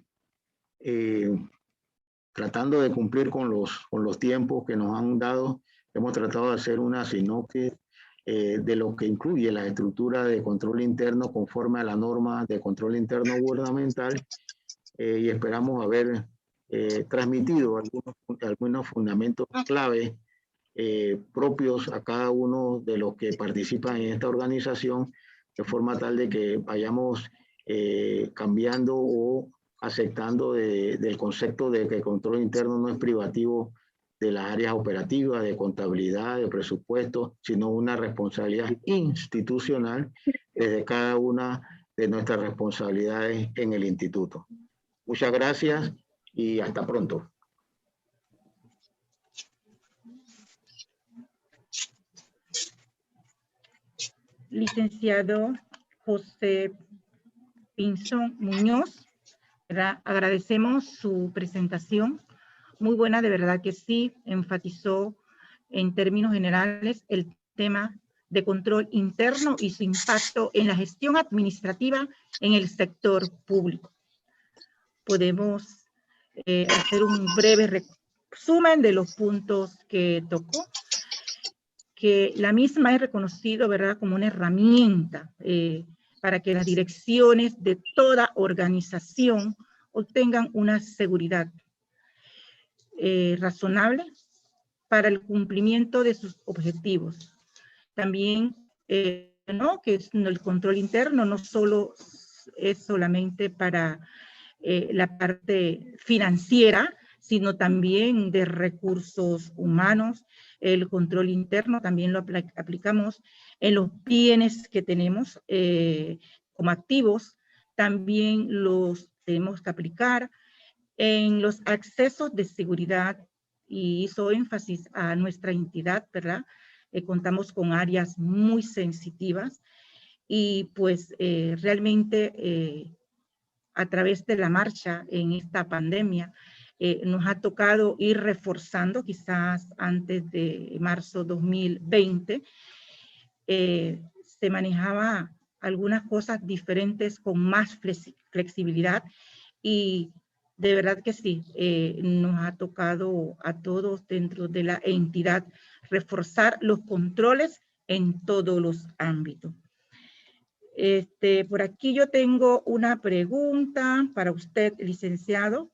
tratando de cumplir con los tiempos que nos han dado, hemos tratado de hacer una sinopsis de lo que incluye la estructura de control interno conforme a la norma de control interno gubernamental y esperamos haber transmitido algunos fundamentos clave propios a cada uno de los que participan en esta organización, de forma tal de que vayamos cambiando o aceptando del concepto de que el control interno no es privativo de las áreas operativas, de contabilidad, de presupuesto, sino una responsabilidad institucional desde cada una de nuestras responsabilidades en el instituto. Muchas gracias y hasta pronto. Licenciado José Pinzón Muñoz, ¿verdad? Agradecemos su presentación. Muy buena, de verdad que sí, enfatizó en términos generales el tema de control interno y su impacto en la gestión administrativa en el sector público. Podemos hacer un breve resumen de los puntos que tocó, que la misma es reconocido, ¿verdad?, como una herramienta para que las direcciones de toda organización obtengan una seguridad razonable para el cumplimiento de sus objetivos. También, ¿no?, que el control interno no solo es solamente para la parte financiera, sino también de recursos humanos. El control interno también lo aplicamos en los bienes que tenemos como activos, también los tenemos que aplicar en los accesos de seguridad, y hizo énfasis a nuestra entidad, ¿verdad? Contamos con áreas muy sensitivas y pues realmente a través de la marcha en esta pandemia nos ha tocado ir reforzando, quizás antes de marzo 2020, se manejaba algunas cosas diferentes con más flexibilidad y de verdad que sí, nos ha tocado a todos dentro de la entidad reforzar los controles en todos los ámbitos. Por aquí yo tengo una pregunta para usted, licenciado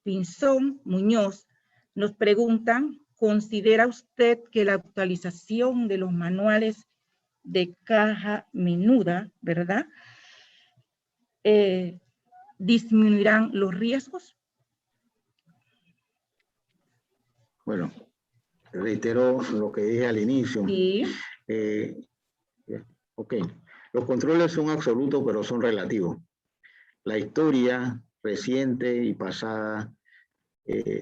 Pinzón Muñoz. Nos preguntan, ¿considera usted que la actualización de los manuales de caja menuda, ¿verdad?, disminuirán los riesgos? Bueno, reitero lo que dije al inicio. Sí. Ok, los controles son absolutos, pero son relativos. La historia reciente y pasada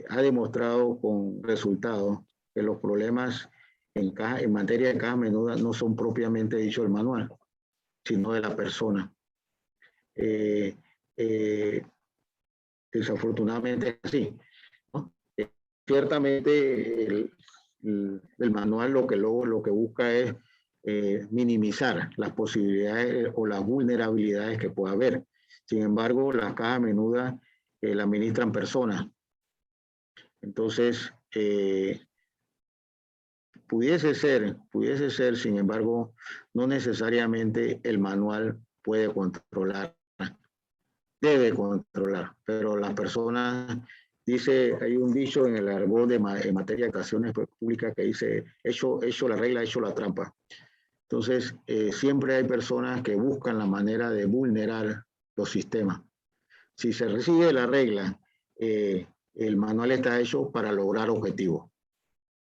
ha demostrado con resultados que los problemas en materia de caja menuda no son propiamente dicho el manual, sino de la persona. Desafortunadamente es así, ¿no? Ciertamente el manual lo que busca es minimizar las posibilidades o las vulnerabilidades que pueda haber. Sin embargo, las cajas menudas la administran personas. Entonces, pudiese ser, sin embargo, no necesariamente el manual puede controlar, debe controlar, pero las personas, hay un dicho en el argot en materia de acciones públicas que dice, hecho la regla, hecho la trampa. Entonces, siempre hay personas que buscan la manera de vulnerar los sistemas. Si se recibe la regla, el manual está hecho para lograr objetivos.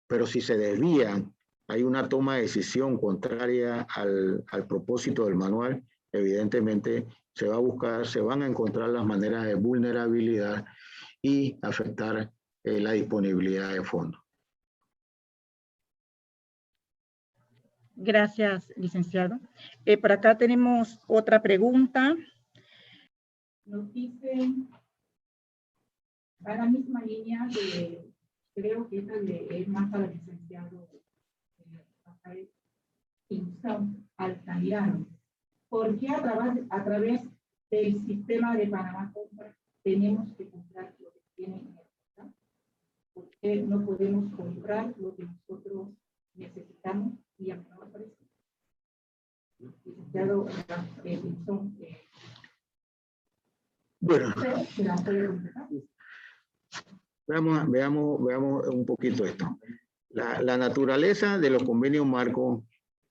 Pero si se desvían, hay una toma de decisión contraria al propósito del manual, evidentemente se van a encontrar las maneras de vulnerabilidad y afectar la disponibilidad de fondos. Gracias, licenciado. Por acá tenemos otra pregunta. Nos dicen, va la misma línea de, creo que esta es más para el licenciado Rafael Pinzón Altamirano. ¿Por qué a través del sistema de Panamá Compra tenemos que comprar lo que tienen en el mercado? ¿Por qué no podemos comprar lo que nosotros necesitamos y a menor precio? Licenciado Pinzón. Bueno, veamos un poquito esto. La naturaleza de los convenios marco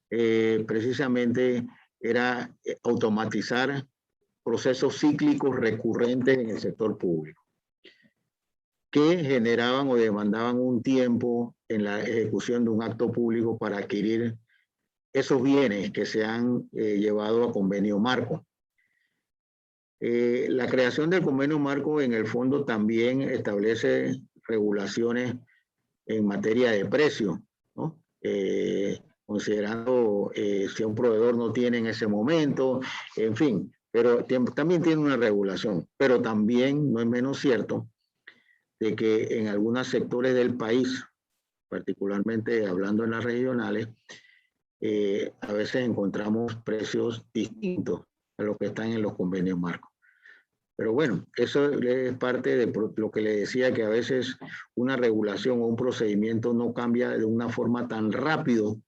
precisamente era automatizar procesos cíclicos recurrentes en el sector público que generaban o demandaban un tiempo en la ejecución de un acto público para adquirir esos bienes que se han llevado a convenio marco. La creación del convenio marco en el fondo también establece regulaciones en materia de precio, ¿no? Considerando si un proveedor no tiene en ese momento, en fin, pero también tiene una regulación, pero también no es menos cierto de que en algunos sectores del país, particularmente hablando en las regionales, a veces encontramos precios distintos a los que están en los convenios marcos. Pero bueno, eso es parte de lo que le decía, que a veces una regulación o un procedimiento no cambia de una forma tan rápido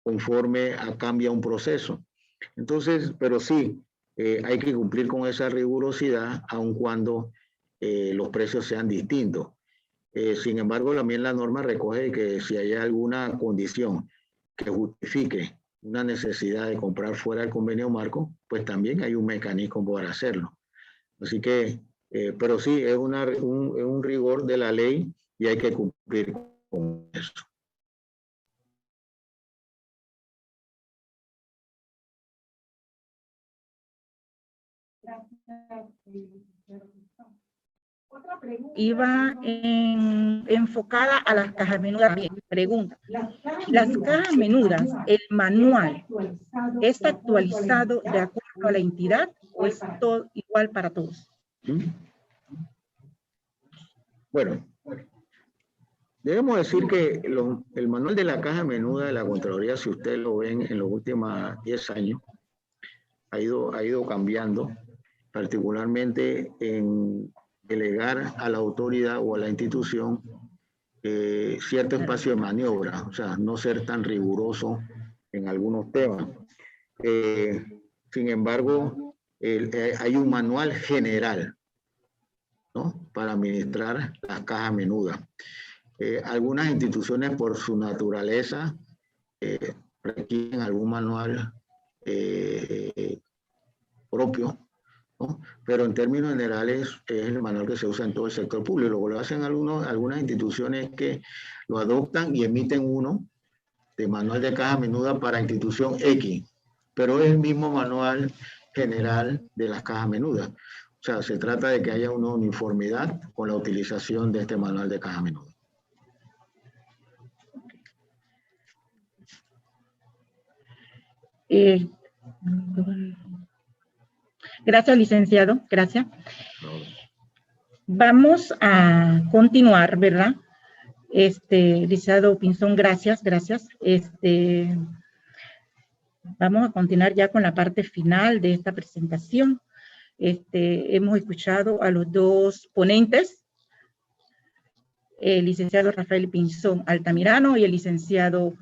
conforme cambia un proceso. Entonces, pero sí, hay que cumplir con esa rigurosidad aun cuando los precios sean distintos. Sin embargo, también la norma recoge que si hay alguna condición que justifique una necesidad de comprar fuera del convenio marco, pues también hay un mecanismo para hacerlo. Así que, pero sí, es un rigor de la ley y hay que cumplir con eso. Iba enfocada a las cajas menudas. Bien, pregunta. Las cajas menudas, el manual, ¿es actualizado de acuerdo a la entidad o es todo igual para todos? Bueno, debemos decir que el manual de la caja menuda de la Contraloría, si ustedes lo ven en los últimos 10 años, ha ido cambiando, particularmente en delegar a la autoridad o a la institución cierto espacio de maniobra, o sea, no ser tan riguroso en algunos temas. Sin embargo, hay un manual general, ¿no?, para administrar las cajas menudas. Algunas instituciones, por su naturaleza, requieren algún manual propio, ¿no? Pero en términos generales es el manual que se usa en todo el sector público. Lo que lo hacen algunas instituciones que lo adoptan y emiten uno de manual de caja menuda para institución X, pero es el mismo manual general de las cajas menudas. O sea, se trata de que haya una uniformidad con la utilización de este manual de caja menuda. Gracias, licenciado. Gracias. Vamos a continuar, ¿verdad? Licenciado Pinzón, gracias. Vamos a continuar ya con la parte final de esta presentación. Hemos escuchado a los dos ponentes, el licenciado Rafael Pinzón Altamirano y el licenciado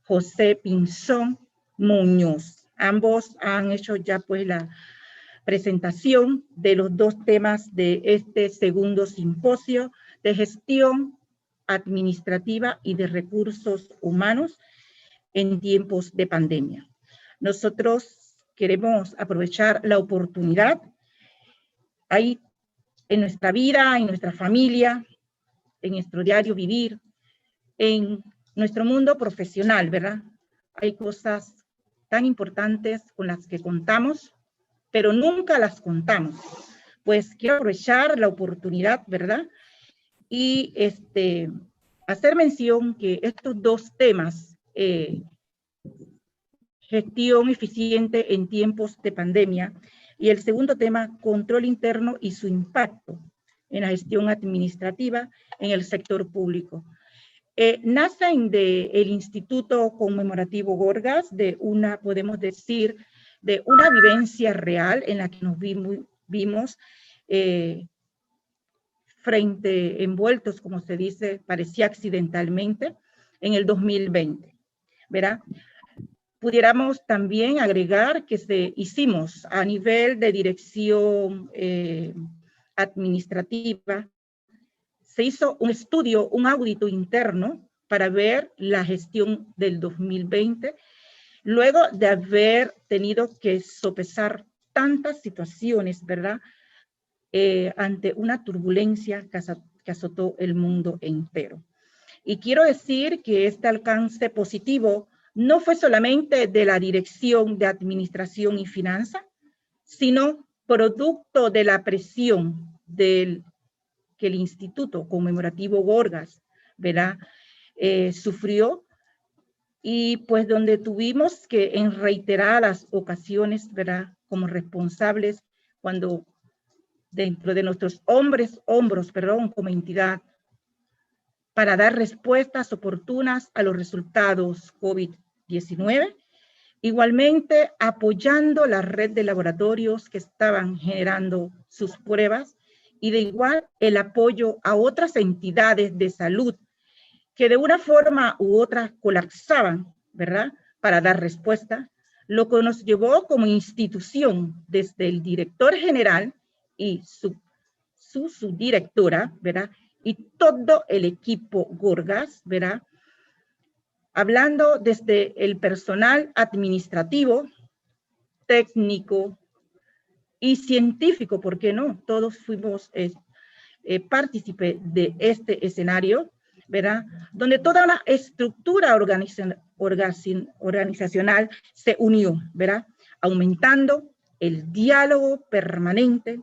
José Pinzón Muñoz. Ambos han hecho ya pues la presentación de los dos temas de este segundo simposio de gestión administrativa y de recursos humanos en tiempos de pandemia. Nosotros queremos aprovechar la oportunidad ahí en nuestra vida, en nuestra familia, en nuestro diario vivir, en nuestro mundo profesional, ¿verdad? Hay cosas tan importantes con las que contamos, pero nunca las contamos. Pues quiero aprovechar la oportunidad, ¿verdad? Y hacer mención que estos dos temas, gestión eficiente en tiempos de pandemia, y el segundo tema, control interno y su impacto en la gestión administrativa en el sector público. Nacen del Instituto Conmemorativo Gorgas, de una, podemos decir, de una vivencia real en la que nos vimos envueltos, como se dice, parecía accidentalmente, en el 2020, ¿verdad? Pudiéramos también agregar que hicimos a nivel de dirección administrativa, se hizo un estudio, un audito interno para ver la gestión del 2020, luego de haber tenido que sopesar tantas situaciones, ¿verdad? Ante una turbulencia que azotó el mundo entero. Y quiero decir que este alcance positivo no fue solamente de la Dirección de Administración y Finanzas, sino producto de la presión que el Instituto Conmemorativo Gorgas, ¿verdad? Sufrió, y pues donde tuvimos que en reiteradas ocasiones, ¿verdad? Como responsables, cuando dentro de nuestros hombros, como entidad, para dar respuestas oportunas a los resultados COVID-19, igualmente apoyando la red de laboratorios que estaban generando sus pruebas, y de igual el apoyo a otras entidades de salud que de una forma u otra colapsaban, ¿verdad?, para dar respuesta, lo que nos llevó como institución desde el director general y su subdirectora, ¿verdad?, y todo el equipo Gorgas, ¿verdad?, hablando desde el personal administrativo, técnico y científico, ¿por qué no? Todos fuimos partícipes de este escenario, ¿verdad? Donde toda una estructura organizacional se unió, ¿verdad? Aumentando el diálogo permanente,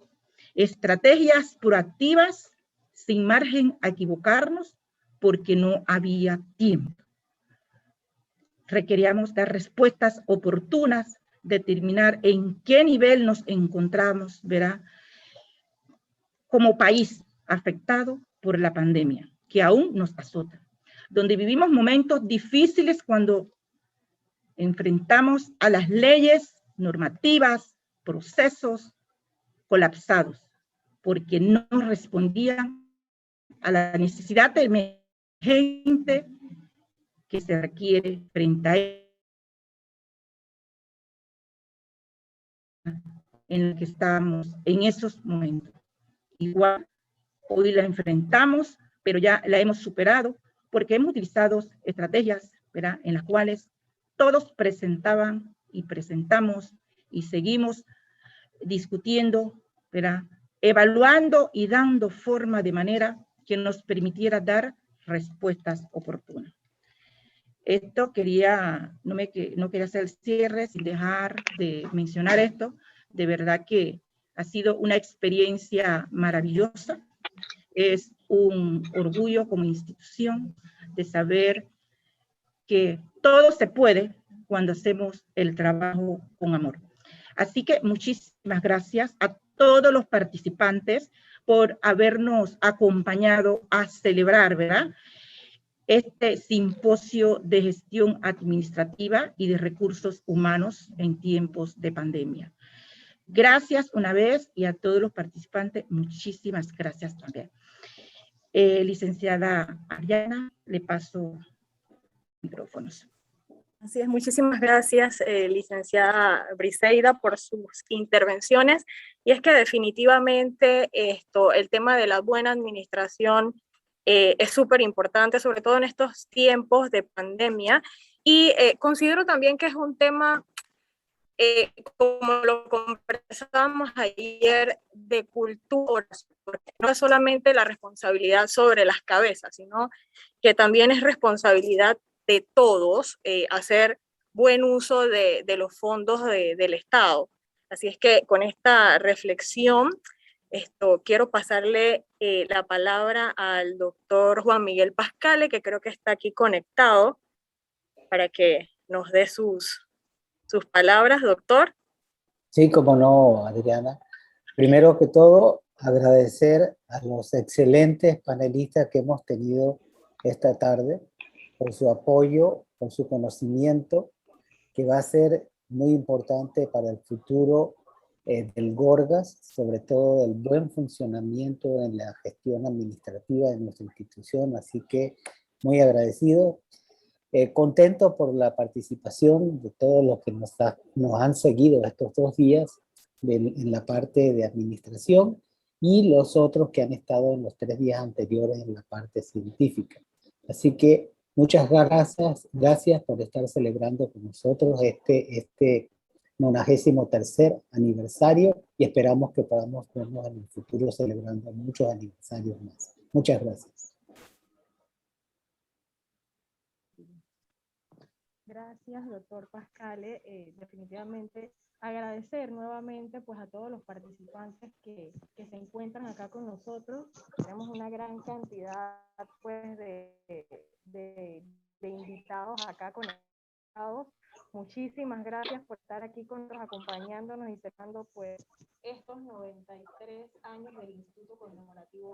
estrategias proactivas, sin margen a equivocarnos, porque no había tiempo. Requeríamos dar respuestas oportunas, determinar en qué nivel nos encontramos, ¿verdad?, como país afectado por la pandemia, que aún nos azota, donde vivimos momentos difíciles cuando enfrentamos a las leyes, normativas, procesos colapsados, porque no respondían a la necesidad emergente que se requiere frente a en la que estamos en esos momentos. Igual, hoy la enfrentamos, pero ya la hemos superado, porque hemos utilizado estrategias, ¿verdad?, en las cuales todos presentaban y presentamos y seguimos discutiendo, ¿verdad?, evaluando y dando forma de manera que nos permitiera dar respuestas oportunas. Esto no quería hacer el cierre sin dejar de mencionar esto. De verdad que ha sido una experiencia maravillosa. Es un orgullo como institución de saber que todo se puede cuando hacemos el trabajo con amor. Así que muchísimas gracias a todos los participantes por habernos acompañado a celebrar, ¿verdad?, este simposio de gestión administrativa y de recursos humanos en tiempos de pandemia. Gracias una vez, y a todos los participantes, muchísimas gracias también. Licenciada Ariana, le paso micrófonos. Así es, muchísimas gracias, licenciada Briseida, por sus intervenciones. Y es que definitivamente el tema de la buena administración es súper importante, sobre todo en estos tiempos de pandemia. Y considero también que es un tema, como lo conversamos ayer, de cultura, porque no es solamente la responsabilidad sobre las cabezas, sino que también es responsabilidad de todos hacer buen uso de los fondos del Estado. Así es que con esta reflexión, quiero pasarle la palabra al doctor Juan Miguel Pascale, que creo que está aquí conectado, para que nos dé sus palabras, doctor. Sí, como no, Adriana. Primero que todo, agradecer a los excelentes panelistas que hemos tenido esta tarde por su apoyo, por su conocimiento, que va a ser muy importante para el futuro del Gorgas, sobre todo del buen funcionamiento en la gestión administrativa de nuestra institución. Así que muy agradecido. Contento por la participación de todos los que nos han seguido estos 2 días en la parte de administración, y los otros que han estado en los 3 días anteriores en la parte científica. Así que muchas gracias por estar celebrando con nosotros este 93º aniversario, y esperamos que podamos vernos en el futuro celebrando muchos aniversarios más. Muchas gracias. Gracias, doctor Pascale. Definitivamente agradecer nuevamente pues a todos los participantes que se encuentran acá con nosotros. Tenemos una gran cantidad pues de invitados acá conectados. Muchísimas gracias por estar aquí con nosotros, acompañándonos y celebrando pues estos 93 años del Instituto Conmemorativo